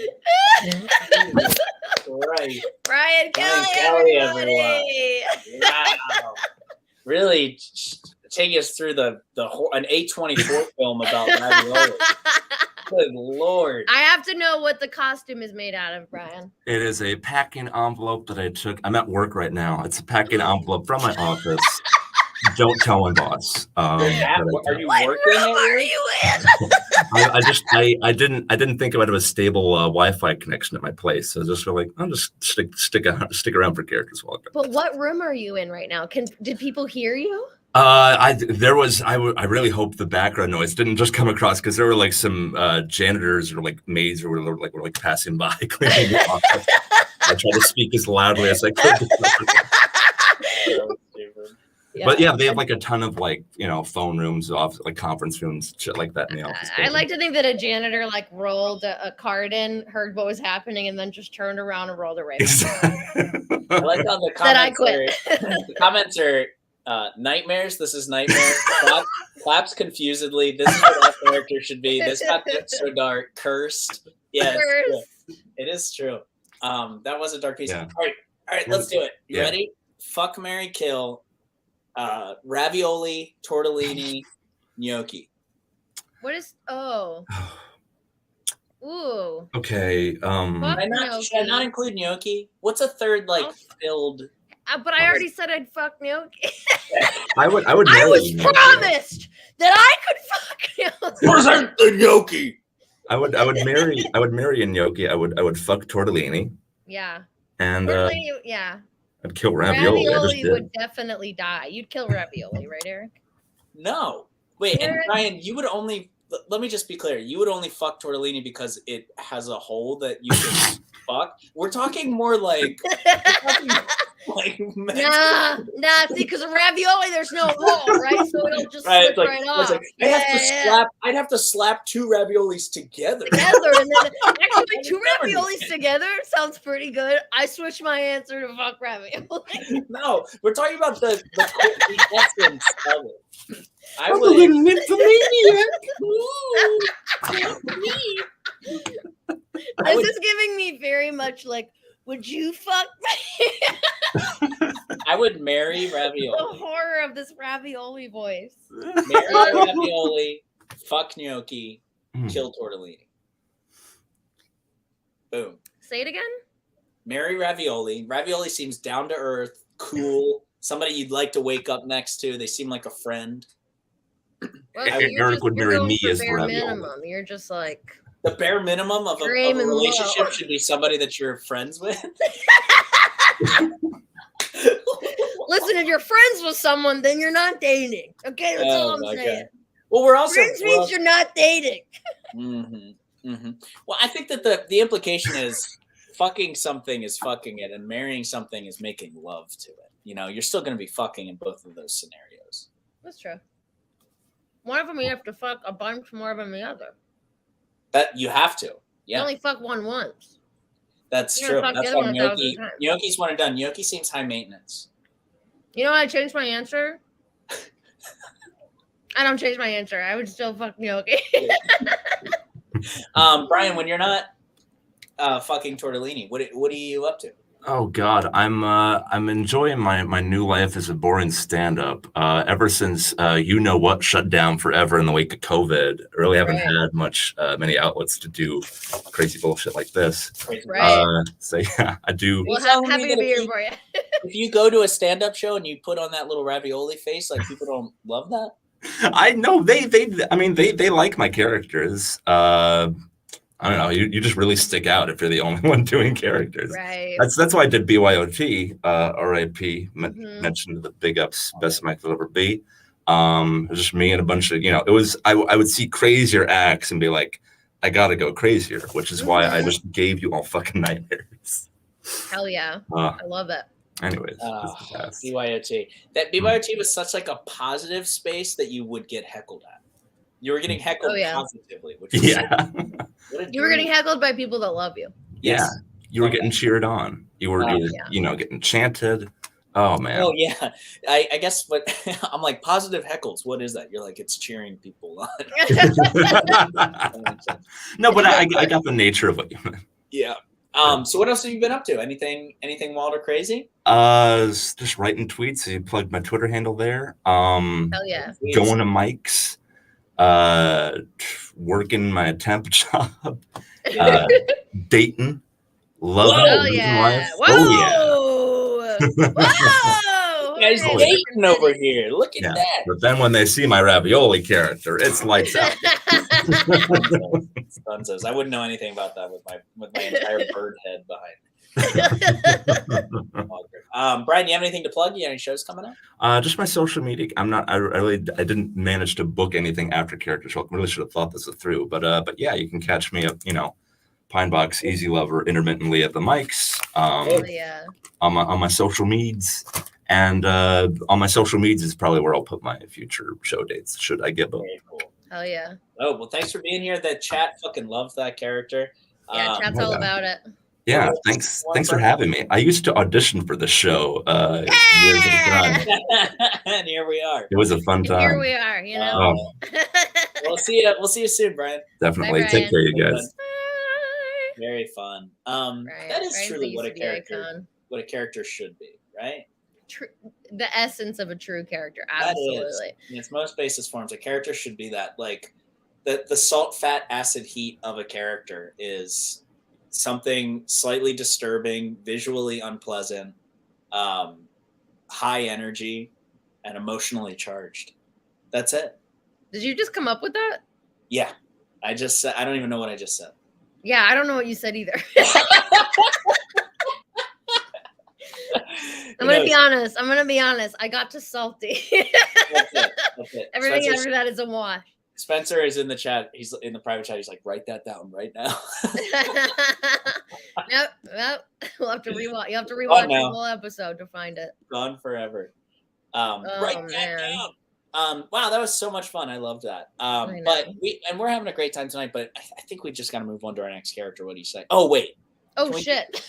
Right. Brian Kelly, everybody. Wow. Really taking us through an A24 film about ravioli. Good Lord. I have to know what the costume is made out of, Brian. It is a packing envelope that I took. I'm at work right now. It's a packing envelope from my office. Don't tell my boss. Are you What working? room are you in? I didn't think I would have a stable Wi-Fi connection at my place. So I was just like, I'll just stick around for characters while I go. But what room are you in right now? Did people hear you? I really hope the background noise didn't just come across, because there were like some janitors or like maids or were like passing by cleaning the office. I tried to speak as loudly as I could. Yeah. But yeah, they have like a ton of like, phone rooms, office, like conference rooms, shit like that in the office. I like to think that a janitor like rolled a card in, heard what was happening, and then just turned around and rolled away. I like how the comments are nightmares. This is nightmare. Claps confusedly. This is what our character should be. This got so dark. Cursed. Yeah, it is true. That was a dark piece. Yeah. All right, let's do it. You ready? Fuck, marry, kill. Ravioli, tortellini, gnocchi. What is? Oh. Ooh. Okay. Should I not include gnocchi? What's a third filled? But I already said I'd fuck gnocchi. I would. I was promised that I could fuck gnocchi. Present the gnocchi. I would marry a gnocchi. I would fuck tortellini. Yeah. And tortellini, yeah. I'd kill ravioli. Ravioli would definitely die. You'd kill ravioli, right, Eric? No. Wait, and Brian, you would only. Let me just be clear. You would only fuck tortellini because it has a hole that you can fuck. We're talking more like. Nah. See, because of ravioli, there's no hole, right? So it'll just slip right off. I'd have to slap two raviolis together. And then actually, two raviolis together sounds pretty good. I switched my answer to fuck ravioli. No, we're talking about the essence of it. I'm a little nymphomaniac. This is giving me very much like, would you fuck me? I would marry ravioli. The horror of this ravioli voice. Marry ravioli, fuck gnocchi, kill tortellini. Boom. Say it again. Marry ravioli. Ravioli seems down to earth, cool, somebody you'd like to wake up next to. They seem like a friend. Well, Eric would marry me as ravioli. Minimum. You're just like the bare minimum of a relationship should be somebody that you're friends with. Listen, if you're friends with someone, then you're not dating. Okay, that's all I'm saying. Well, we're also friends means you're not dating. Well, I think that the implication is fucking something is fucking it, and marrying something is making love to it. You're still going to be fucking in both of those scenarios. That's true. One of them you have to fuck a bunch more than the other. That you have to. Yeah. You only fuck one once. That's true. That's why gnocchi's one and done. Gnocchi seems high maintenance. You know what? I changed my answer. I don't change my answer. I would still fuck gnocchi. Brian, when you're not fucking tortellini, what are you up to? Oh God, I'm enjoying my new life as a boring stand-up. Ever since what shut down forever in the wake of COVID, I really haven't had many outlets to do crazy bullshit like this. Right. So yeah, I do. Well, happy to be here for you. If you go to a stand-up show and you put on that little ravioli face, like people don't love that. I know they like my characters. I don't know. You just really stick out if you're the only one doing characters. Right. That's why I did BYOT, RIP, mentioned the big ups, best mic will ever be. It was just me and a bunch of, it was, I would see crazier acts and be like, I gotta go crazier, which is why I just gave you all fucking nightmares. Hell yeah. I love it. Anyways, it's the best. BYOT. That BYOT was such like a positive space that you would get heckled at. You were getting heckled positively, which was you were getting heckled by people that love you. Yes. Yeah, you were getting cheered on. You were getting chanted. Oh man. Oh yeah. I guess what I'm like, positive heckles. What is that? You're like, it's cheering people on. No, but I got the nature of what you meant. Yeah. So what else have you been up to? Anything wild or crazy? Just writing tweets. You plugged my Twitter handle there. Hell yeah. Going to mics. Working my temp job. Dating. Loving life. Whoa! Oh yeah. Whoa! Guys dating over here. Look at that. But then when they see my Ravioli character, it's lights out. Stunzos. I wouldn't know anything about that with my entire bird head behind. Brian, you have anything to plug? You have any shows coming up? Just my social media. I didn't manage to book anything after Characters Welcome. Really should have thought this through. But yeah, you can catch me up, Pine Box, Easy Lover, intermittently at the mics. On my social medias. And on my social medias is probably where I'll put my future show dates, should I give them. Very cool. Hell yeah. Oh, well, thanks for being here. The chat fucking loves that character. Yeah, chat's all about it. Yeah, thanks for having me. I used to audition for the show years ago. And here we are. It was a fun time. Here we are, We'll see you soon, Brian. Definitely. Bye, Take care, you guys. Bye. Very fun. That is truly what a character should be, right? The essence of a true character. Absolutely. In its most basis forms, a character should be that. Like the salt, fat, acid, heat of a character is something slightly disturbing, visually unpleasant, high energy, and emotionally charged. That's it. Did you just come up with that? Yeah. I don't even know what I just said. Yeah, I don't know what you said either. I'm going to be honest. I got to salty. That's it. Everything after that is a wash. Spencer is in the chat. He's in the private chat. He's like, write that down right now. Nope. We'll have to rewatch. You have to rewatch the whole episode to find it. Gone forever. Write that down. Wow, that was so much fun. I loved that. But we're having a great time tonight. But I think we just got to move on to our next character. What do you say? Oh wait. Oh shit.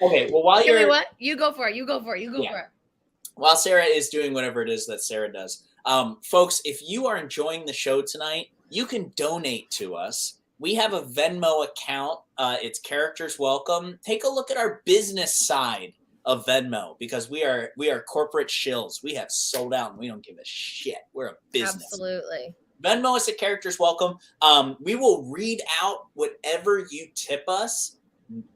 Okay. Well, while you're what? You go for it. While Sarah is doing whatever it is that Sarah does, folks, if you are enjoying the show tonight, you can donate to us. We have a Venmo account. It's Characters Welcome. Take a look at our business side of Venmo because we are corporate shills. We have sold out and we don't give a shit. We're a business. Absolutely. Venmo is at Characters Welcome. We will read out whatever you tip us.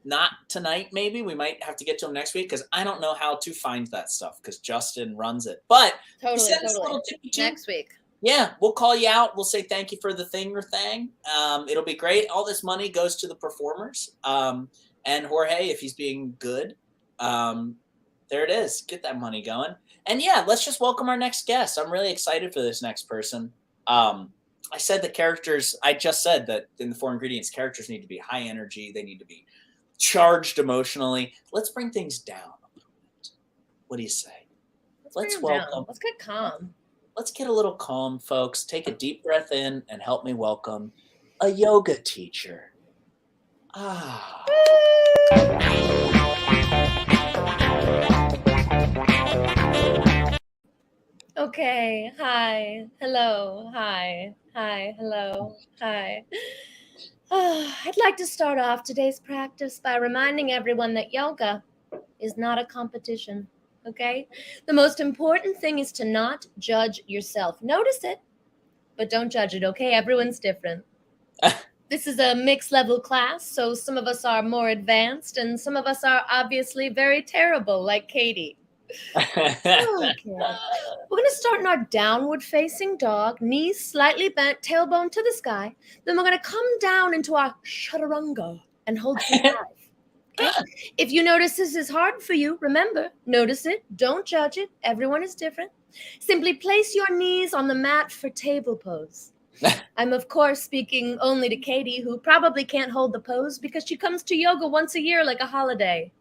Not tonight, maybe. We might have to get to them next week because I don't know how to find that stuff because Justin runs it. But totally. Next week. Yeah, we'll call you out. We'll say thank you for the thing. It'll be great. All this money goes to the performers. And Jorge, if he's being good, there it is. Get that money going. And yeah, let's just welcome our next guest. I'm really excited for this next person. I said the characters, I just said that in the 4 ingredients, characters need to be high energy. They need to be charged emotionally. Let's bring things down a little bit. What do you say? Let's welcome. Let's get calm. Let's get a little calm, folks. Take a deep breath in and help me welcome a yoga teacher. Okay. Hi. Hello. Hi. Hi. Hello. Hi. I'd like to start off today's practice by reminding everyone that yoga is not a competition, okay? The most important thing is to not judge yourself. Notice it, but don't judge it, okay? Everyone's different. This is a mixed level class, so some of us are more advanced and some of us are obviously very terrible, like Katie. Okay. We're going to start in our downward facing dog, knees slightly bent, tailbone to the sky. Then we're going to come down into our chaturanga and hold for 5. Okay? If you notice this is hard for you, remember, notice it, don't judge it. Everyone is different. Simply place your knees on the mat for table pose. I'm, of course, speaking only to Katie, who probably can't hold the pose because she comes to yoga once a year like a holiday.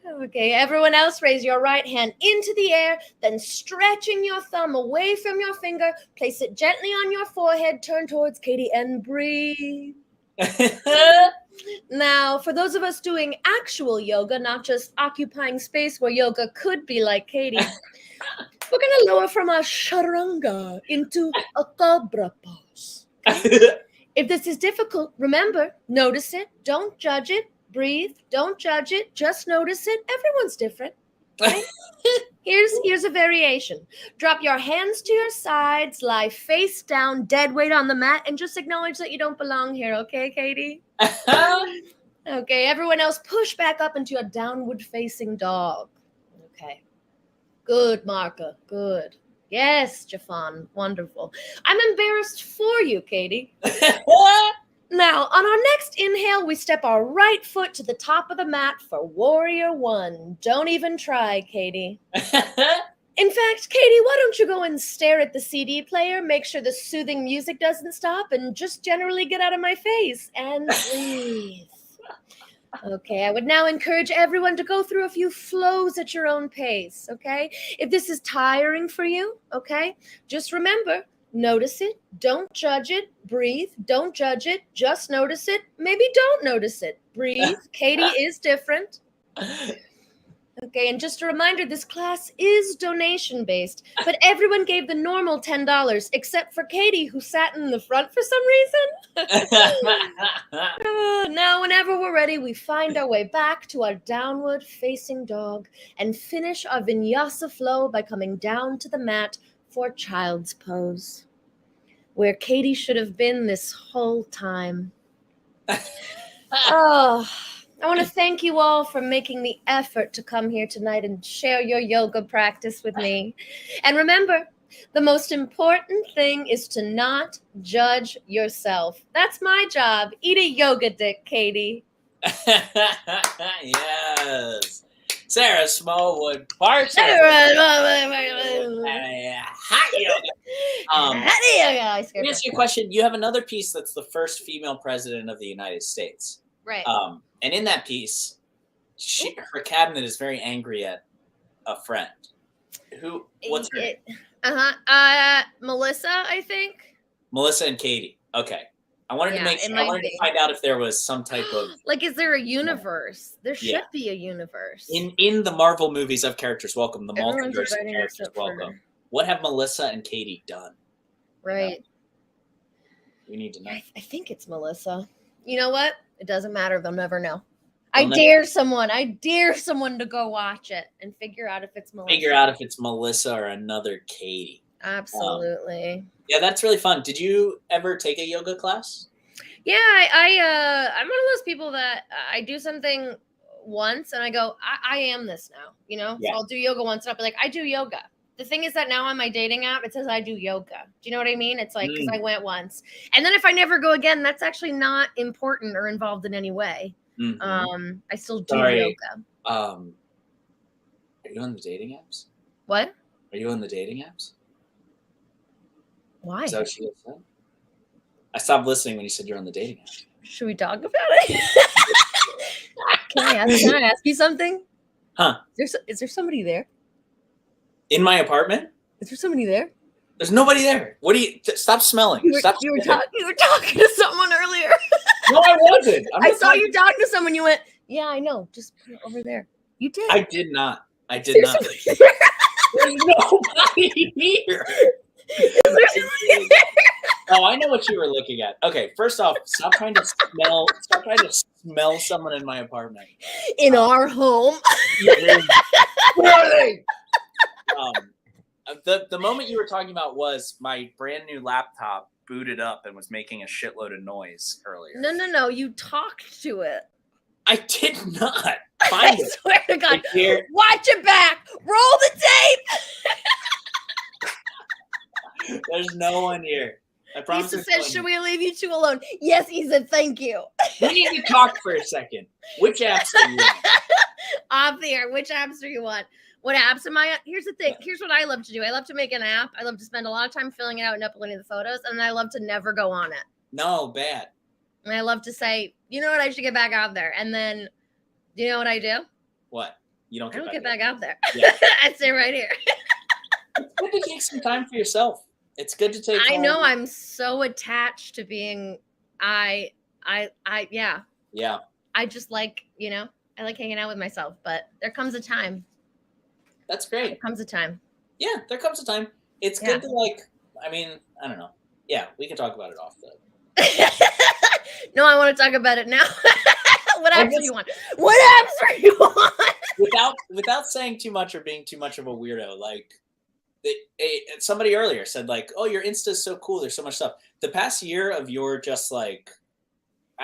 Okay, everyone else, raise your right hand into the air, then stretching your thumb away from your finger, place it gently on your forehead, turn towards Katie, and breathe. Now, for those of us doing actual yoga, not just occupying space where yoga could be like Katie, we're going to lower from a chaturanga into a cobra pose. Okay? If this is difficult, remember, notice it, don't judge it, breathe, don't judge it, just notice it. Everyone's different. Right? Here's a variation. Drop your hands to your sides, lie face down, dead weight on the mat, and just acknowledge that you don't belong here, okay, Katie? Okay, everyone else push back up into a downward facing dog. Okay. Good, Marka. Good. Yes, Jafan. Wonderful. I'm embarrassed for you, Katie. Now, on our next inhale, we step our right foot to the top of the mat for Warrior One. Don't even try, Katie. In fact, Katie, why don't you go and stare at the CD player, make sure the soothing music doesn't stop, and just generally get out of my face and breathe. Okay, I would now encourage everyone to go through a few flows at your own pace, okay? If this is tiring for you, okay, just remember, notice it, don't judge it, breathe, don't judge it, just notice it, maybe don't notice it, breathe. Katie is different. Okay, and just a reminder, this class is donation-based, but everyone gave the normal $10, except for Katie, who sat in the front for some reason. Now, whenever we're ready, we find our way back to our downward-facing dog and finish our vinyasa flow by coming down to the mat for child's pose, where Katie should have been this whole time. Oh, I want to thank you all for making the effort to come here tonight and share your yoga practice with me. And remember, the most important thing is to not judge yourself. That's my job. Eat a yoga dick, Katie. Yes. Sarah Smallwood Parsons. Hot yoga. Let me ask you a question. You have another piece that's the first female president of the United States. Right. And in that piece, her cabinet is very angry at a friend. What's her name? Melissa, I think. Melissa and Katie. Okay. I wanted to find out if there was some type of is there a universe? There should be a universe. In the Marvel movies of Characters Welcome, the multiverse of Characters Welcome. What have Melissa and Katie done? Right. We need to know. I think it's Melissa. You know what? It doesn't matter. They'll never know. I dare someone to go watch it and figure out if it's Melissa or another Katie. Absolutely. Yeah, that's really fun. Did you ever take a yoga class? Yeah, I'm one of those people that I do something once and I go, I am this now, you know? Yeah. So I'll do yoga once and I'll be like, I do yoga. The thing is that now on my dating app, it says I do yoga. Do you know what I mean? It's like, because I went once. And then if I never go again, that's actually not important or involved in any way. Mm-hmm. I still do yoga. Are you on the dating apps? What? Are you on the dating apps? Why? Is that what you said? I stopped listening when you said you're on the dating app. Should we talk about it? Can I ask you something? Huh? Is there somebody there? In my apartment? Is there somebody there? There's nobody there. What do you? Stop smelling. You were talking to someone earlier. No, I wasn't. I saw you talking to someone. You went, yeah, I know. Just put it over there. You did. I did not. There's nobody here. Oh, I know what you were looking at. Okay, first off, stop trying to smell someone in my apartment. In our home. Where are they? The moment you were talking about was my brand new laptop booted up and was making a shitload of noise earlier. No. You talked to it. I did not. I swear to God. Watch it back. Roll the tape. There's no one here. I promise. Lisa says, should we leave you two alone? Yes, he said, thank you. We need to talk for a second. Which apps are you on? Off the air. Which apps do you want? What apps am I on? Here's the thing. Here's what I love to do. I love to make an app. I love to spend a lot of time filling it out and uploading the photos. And I love to never go on it. No, bad. And I love to say, you know what? I should get back out there. And then, you know what I do? What? You don't I don't get back back out there. Yeah. I'd stay right here. It's good to take some time for yourself. It's good to take. I know I'm so attached to being. Yeah. Yeah. I just like, I like hanging out with myself, but there comes a time. That's great. There comes a time. Yeah, there comes a time. It's good to I don't know. Yeah, we can talk about it off No, I want to talk about it now. What apps do you want? What apps do you want? Without saying too much or being too much of a weirdo, somebody earlier said oh, your Insta is so cool. There's so much stuff. The past year of your just I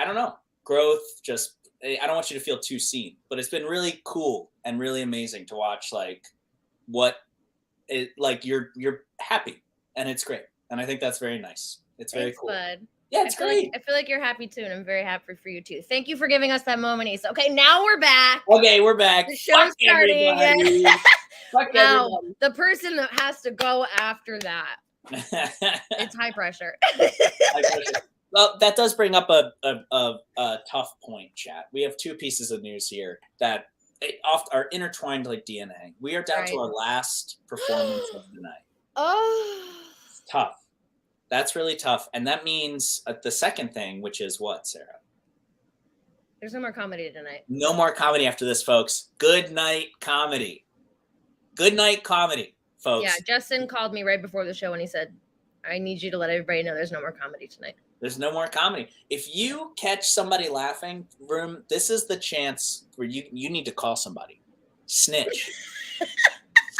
don't know, growth. Just I don't want you to feel too seen, but it's been really cool and really amazing to watch. You're happy, and it's great, and I think that's very nice. It's very cool. Bud. Yeah, it's great. I feel like you're happy too, and I'm very happy for you too. Thank you for giving us that moment, Issa. Okay, now we're back. Okay, we're back. The show's starting. Fuck now, everybody. the person that has to go after that. It's high pressure. High pressure. Well, that does bring up a tough point, chat. We have two pieces of news here that are intertwined like DNA. We are down to our last performance of the night. Oh. It's tough. That's really tough. And that means the second thing, which is what, Sarah? There's no more comedy tonight. No more comedy after this, folks. Good night comedy. Good night comedy, folks. Yeah, Justin called me right before the show and he said, I need you to let everybody know there's no more comedy tonight. There's no more comedy. If you catch somebody laughing, room, this is the chance where you need to call somebody. Snitch.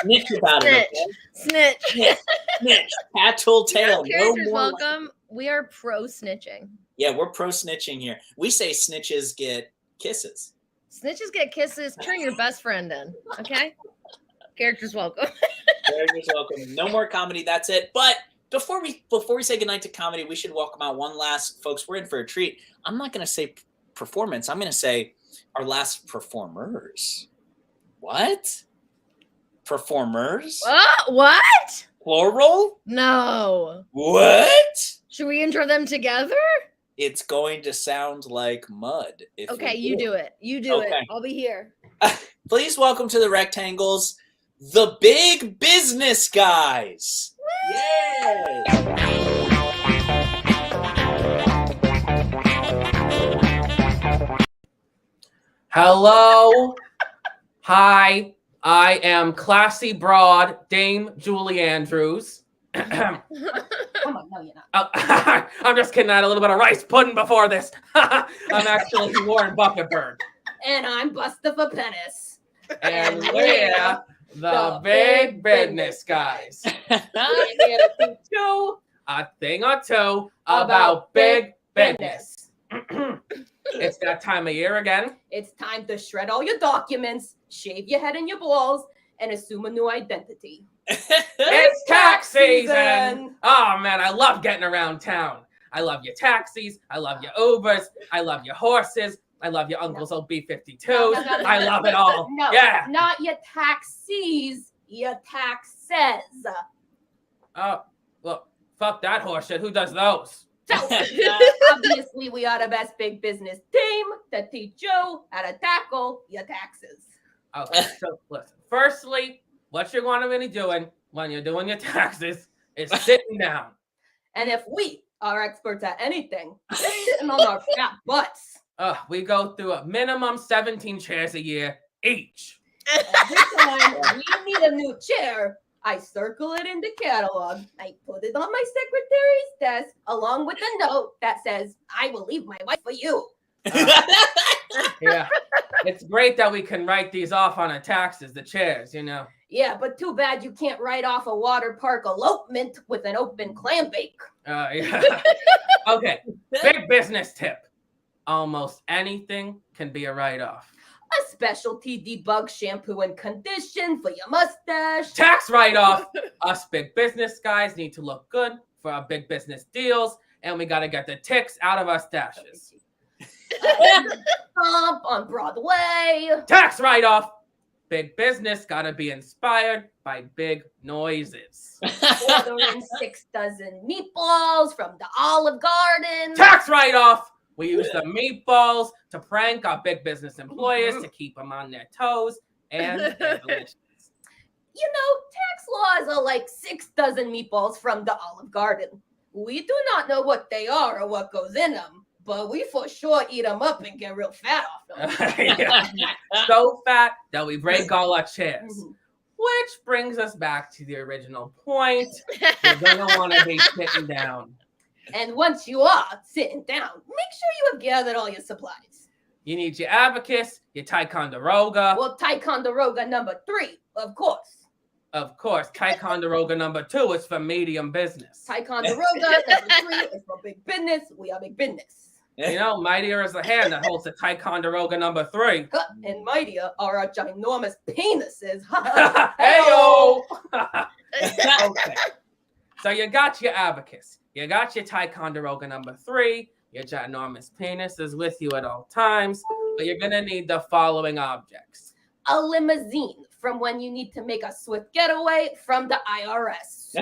Snitch about it. Okay? Snitch. Tattletale tail. No more welcome. We are pro snitching. Yeah, we're pro snitching here. We say snitches get kisses. Snitches get kisses. Turn your best friend in. Okay? Characters welcome. Characters welcome. No more comedy. That's it. But before we say goodnight to comedy, we should welcome out one last, folks. We're in for a treat. I'm not going to say performance. I'm going to say our last performers. What? Performers? What? Plural? No. What? Should we intro them together? It's going to sound like mud. Okay, you do it. You do it. I'll be here. Please welcome to the Rectangles, the Big Business Guys. Yay! Hello. Hi. I am classy broad Dame Julie Andrews. Come on, no, you're not. I'm just kidding. I had a little bit of rice pudding before this. I'm actually Warren Buffettberg. And I'm Busta for Penis. And we're the Big Business Guys. We're here to teach you a thing or two about big business. It's that time of year again. It's time to shred all your documents, shave your head and your balls, and assume a new identity. It's tax season. Oh man, I love getting around town. I love your taxis. I love your Ubers. I love your horses. I love your uncle's old B-52s. No, I love it all. No, yeah. Not your taxis, your taxes. Oh, well, fuck that horse shit. Who does those? So, obviously, we are the best big business team to teach you how to tackle your taxes. Okay, so listen. Firstly, what you're going to be doing when you're doing your taxes is sitting down. And if we are experts at anything, sitting on our fat butts. We go through a minimum 17 chairs a year each. Every time we need a new chair, I circle it in the catalog. I put it on my secretary's desk along with a note that says, I will leave my wife for you. Yeah, it's great that we can write these off on our taxes, the chairs, you know. Yeah, but too bad you can't write off a water park elopement with an open clam bake. Yeah. Okay, big business tip. Almost anything can be a write-off. A specialty debug shampoo and condition for your mustache. Tax write-off. Us big business guys need to look good for our big business deals, and we got to get the ticks out of our stashes. Stomp on Broadway. Tax write-off. Big business got to be inspired by big noises. Ordering 6 dozen meatballs from the Olive Garden. Tax write-off. We use the meatballs to prank our big business employers to keep them on their toes and delicious. You know, tax laws are like 6 dozen meatballs from the Olive Garden. We do not know what they are or what goes in them, but we for sure eat them up and get real fat off them. Yeah. So fat that we break all our chairs. Which brings us back to the original point. You're going to want to be sitting down. And once you are sitting down, make sure you have gathered all your supplies. You need your abacus, your Ticonderoga. Well, Ticonderoga number 3, of course. Of course, Ticonderoga number 2 is for medium business. Ticonderoga number 3 is for big business. We are big business. You know, mightier is the hand that holds the Ticonderoga number 3. And mightier are our ginormous penises. Heyo! Okay. So you got your abacus. You got your Ticonderoga number 3. Your ginormous penis is with you at all times. But you're going to need the following objects. A limousine from when you need to make a swift getaway from the IRS.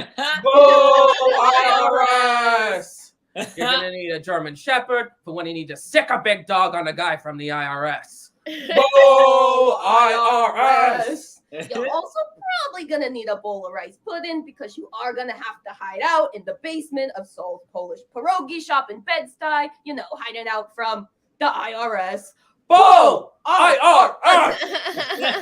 Boo! IRS! You're going to need a German Shepherd for when you need to sick a big dog on a guy from the IRS. Boo! IRS! You're also probably going to need a bowl of rice pudding because you are going to have to hide out in the basement of Saul's Polish pierogi shop in Bed-Stuy, you know, hiding out from the IRS. Boo! IRS!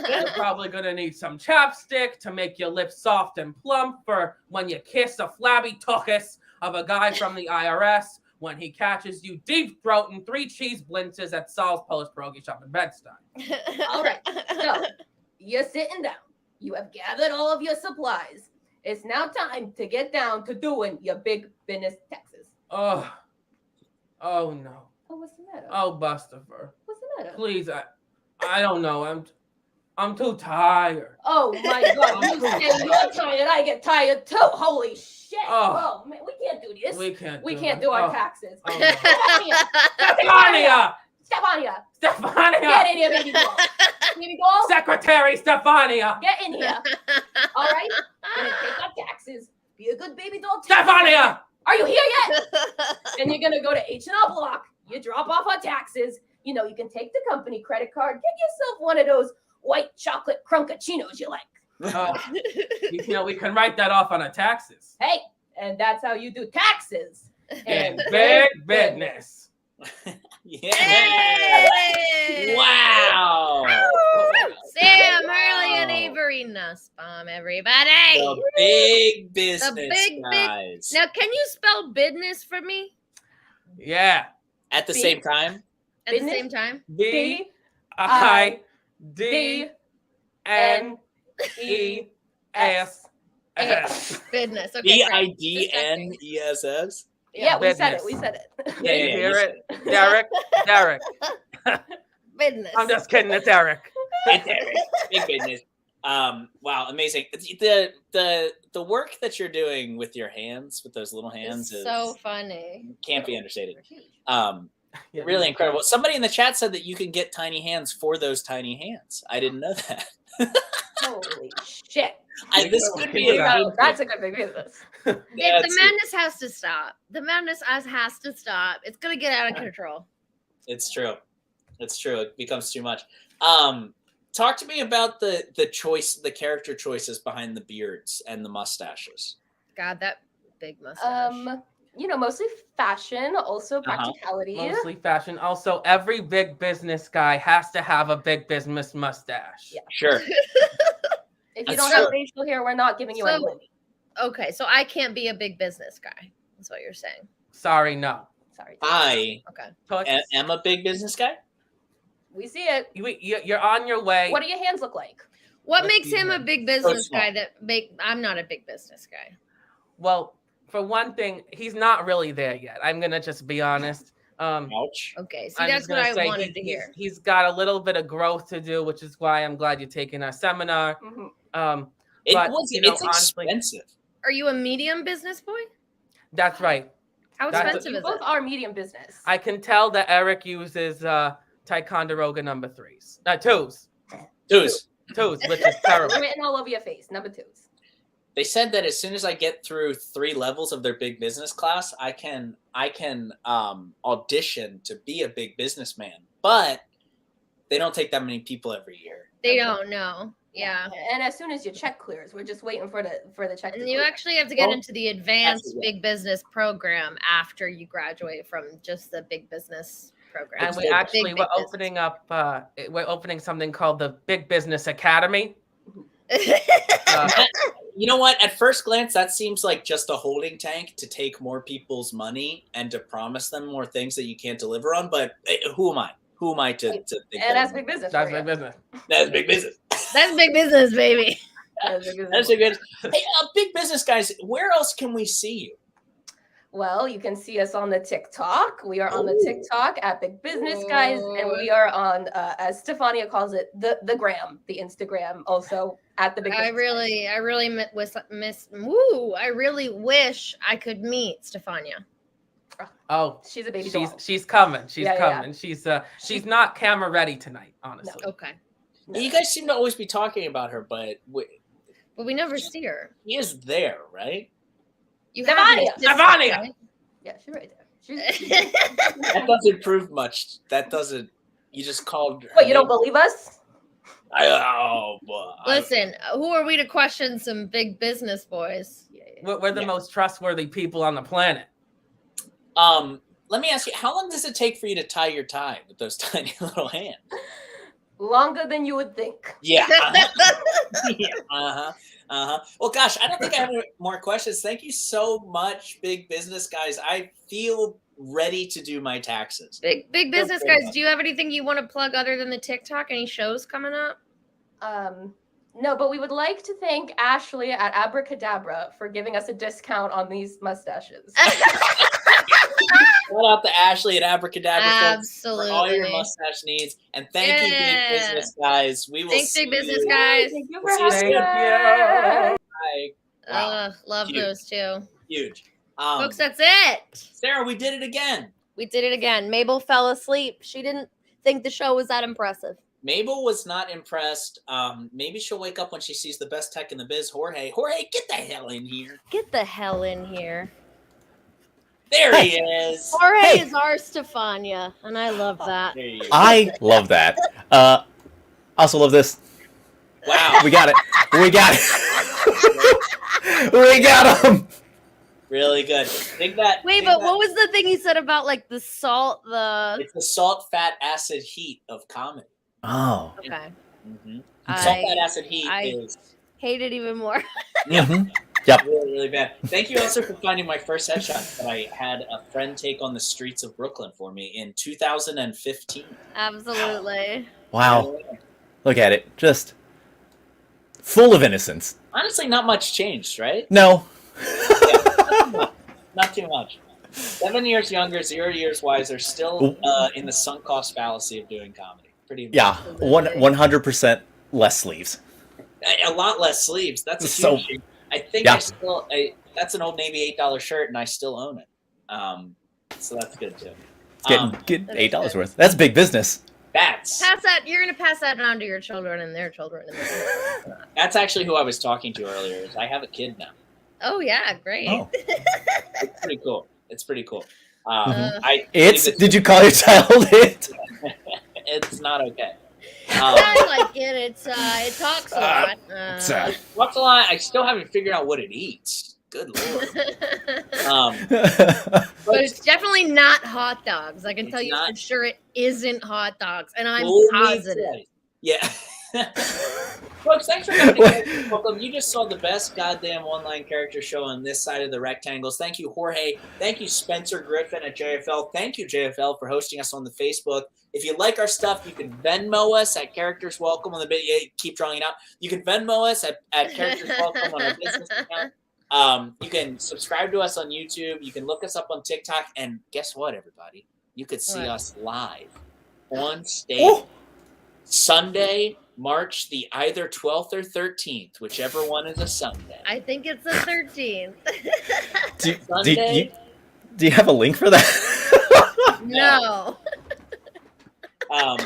You're probably going to need some chapstick to make your lips soft and plump for when you kiss a flabby tuchus of a guy from the IRS when he catches you deep-throating 3 cheese blintzes at Saul's Polish pierogi shop in Bed-Stuy. All right, so you're sitting down. You have gathered all of your supplies. It's now time to get down to doing your big business taxes. Oh no. Oh, what's the matter? Oh, Bustifer. What's the matter? Please, I don't know. I'm too tired. Oh my God! You say you're tired, I get tired too. Holy shit! Oh. Oh man, we can't do this. We can't do our taxes. Oh, no. Stefania! Stefania! Get in here, baby doll. Baby doll. Secretary Stefania! Get in here. All right. Gonna take our taxes. Be a good baby doll. Stefania! Are you here yet? And you're gonna go to H&R Block. You drop off our taxes. You know, you can take the company credit card. Get yourself one of those white chocolate cruncachinos you like. You know, we can write that off on our taxes. Hey, and that's how you do taxes. And big business. Yeah. Hey! Wow. Sam, Hurley, and Avery Nussbaum, everybody. The big business The big guys. Now, can you spell business for me Yeah. At the same time? at the same time? BIDNESS. Business. Okay. great. BIDNESS? Yeah, we said it. Business. We said it. Yeah, You yeah, hear you it? Derek. Business. I'm just kidding. It's Eric. Big business. Wow, amazing. The work that you're doing with your hands, with those little hands, It's is so funny. can't be understated. Yeah. Really incredible. Somebody in the chat said that you can get tiny hands for those tiny hands. I didn't know that. Holy shit. This could be That's a good big business. The madness has to stop. The madness has to stop. It's gonna get out of control. It's true. It's true. It becomes too much. Talk to me about the character choices behind the beards and the mustaches. God, that big mustache. You know, mostly fashion, also practicality. Mostly fashion. Also, every big business guy has to have a big business mustache. Yeah. Sure. If you don't have facial hair, we're not giving you any money. Okay, so I can't be a big business guy. That's what you're saying. Sorry, no. Sorry. I Okay. am a big business guy. We see it. You're on your way. What do your hands look like? What Let's makes see him here. a big business small. guy? I'm not a big business guy. Well, for one thing, he's not really there yet. I'm gonna just be honest. Ouch. Okay, see, I'm that's just what gonna I say wanted to hear. He's got a little bit of growth to do, which is why I'm glad you're taking our seminar. But, It's honestly, expensive. Are you a medium business boy? That's right. How That's expensive You is both it? are medium business. I can tell that Eric uses Ticonderoga number 3s. Twos, which is terrible. Written all over your face. Number 2s. They said that as soon as I get through 3 levels of their big business class, I can audition to be a big businessman. But they don't take that many people every year. They don't know. Yeah. And as soon as your check clears, we're just waiting for the check. And you actually have to get into the advanced big business program after you graduate from just the big business program. And we're opening up. We're opening something called the Big Business Academy. You know what? At first glance, that seems like just a holding tank to take more people's money and to promise them more things that you can't deliver on. But who am I? Who am I to think and that's big business. That's big business. That's big business. That's big business, baby. That's big business. Hey, big business guys, where else can we see you? Well, you can see us on the TikTok. We are on the TikTok at Big Business Guys, and we are on, as Stefania calls it, the gram, the Instagram, also at the Big Business Guys. I really wish I could meet Stefania. Oh, she's a baby. She's coming. She's coming. Yeah. She's not camera ready tonight, honestly. No. Okay. No. You guys seem to always be talking about her, but we never see her. She is there, right? Stefania. Right? Yeah, she's right there. That doesn't prove much. That doesn't. You just called her. What, you don't believe us? Listen, who are we to question some big business boys? We're the most trustworthy people on the planet. Let me ask you, how long does it take for you to tie your tie with those tiny little hands? Longer than you would think. Yeah. Well, gosh, I don't think I have any more questions. Thank you so much, big business guys. I feel ready to do my taxes. Big business guys, do you have anything you want to plug other than the TikTok? Any shows coming up? No, but we would like to thank Ashley at Abracadabra for giving us a discount on these mustaches. Shout out to Ashley at Abracadabra Absolutely. for all your mustache needs. And thank you, big business guys. We will Thanks, see big business you. guys. Thank you We'll for see you having us. Bye. Wow. Love Huge. those two. Huge. Folks, that's it. Sarah, we did it again. We did it again. Mabel fell asleep. She didn't think the show was that impressive. Mabel was not impressed. Maybe she'll wake up when she sees the best tech in the biz, Jorge. Jorge, get the hell in here. Get the hell in here. There he is. Jorge is our Stefania, and I love that. There you go. I love that. Also love this. Wow. We got it. We got it. We got him. Really good. What was the thing he said about like the salt? It's the salt, fat, acid, heat of comedy. Oh. Okay. Mm-hmm. Salt, fat, acid, heat is. Hate it even more. Mm-hmm. Yep. Really, really bad. Thank you also for finding my first headshot that I had a friend take on the streets of Brooklyn for me in 2015. Absolutely. Wow. Look at it. Just full of innocence. Honestly, not much changed, right? No. Yeah, not too much. 7 years younger, 0 years wiser, still in the sunk cost fallacy of doing comedy. Pretty amazing. Yeah. 100% less sleeves. A lot less sleeves. That's a huge thing. I think that's an Old Navy $8 shirt, and I still own it. So that's good too. It's getting $8 worth. That's big business. You're gonna pass that on to your children and their children. That's actually who I was talking to earlier. Is I have a kid now. Oh yeah, great. Oh. It's pretty cool. It's pretty cool. Did you call your child it? It's not okay. I like it. It talks a lot. Talks a lot. I still haven't figured out what it eats. Good lord. But it's definitely not hot dogs. I can tell you for sure it isn't hot dogs, and I'm positive. Yeah. Folks, thanks for coming. Welcome. You just saw the best goddamn one-line character show on this side of the rectangles. Thank you, Jorge. Thank you, Spencer Griffin at JFL. Thank you, JFL, for hosting us on the Facebook. If you like our stuff, you can Venmo us at Characters Welcome on the bit. Keep drawing it out. You can Venmo us at Characters Welcome on our business account. You can subscribe to us on YouTube. You can look us up on TikTok. And guess what, everybody? You could see us live on stage Sunday, March the either 12th or 13th, whichever one is a Sunday. I think it's the 13th. Do you have a link for that? No.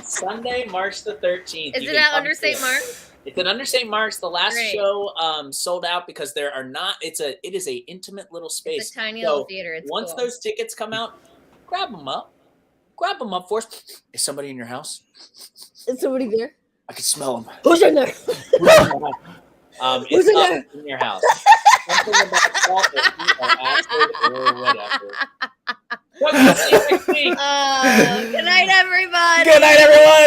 Sunday, March the 13th. Is it at Under St. Mark's? It's at Under St. Mark's. The last show sold out because there are not. It is a intimate little space. It's a tiny little theater. It's once those tickets come out, grab them up. grab them up for us. Is somebody in your house? Is somebody there? I can smell them. Who's in there? It's not in your house. Something about salt or heat or acid or whatever. Good night, everybody. Good night, everyone.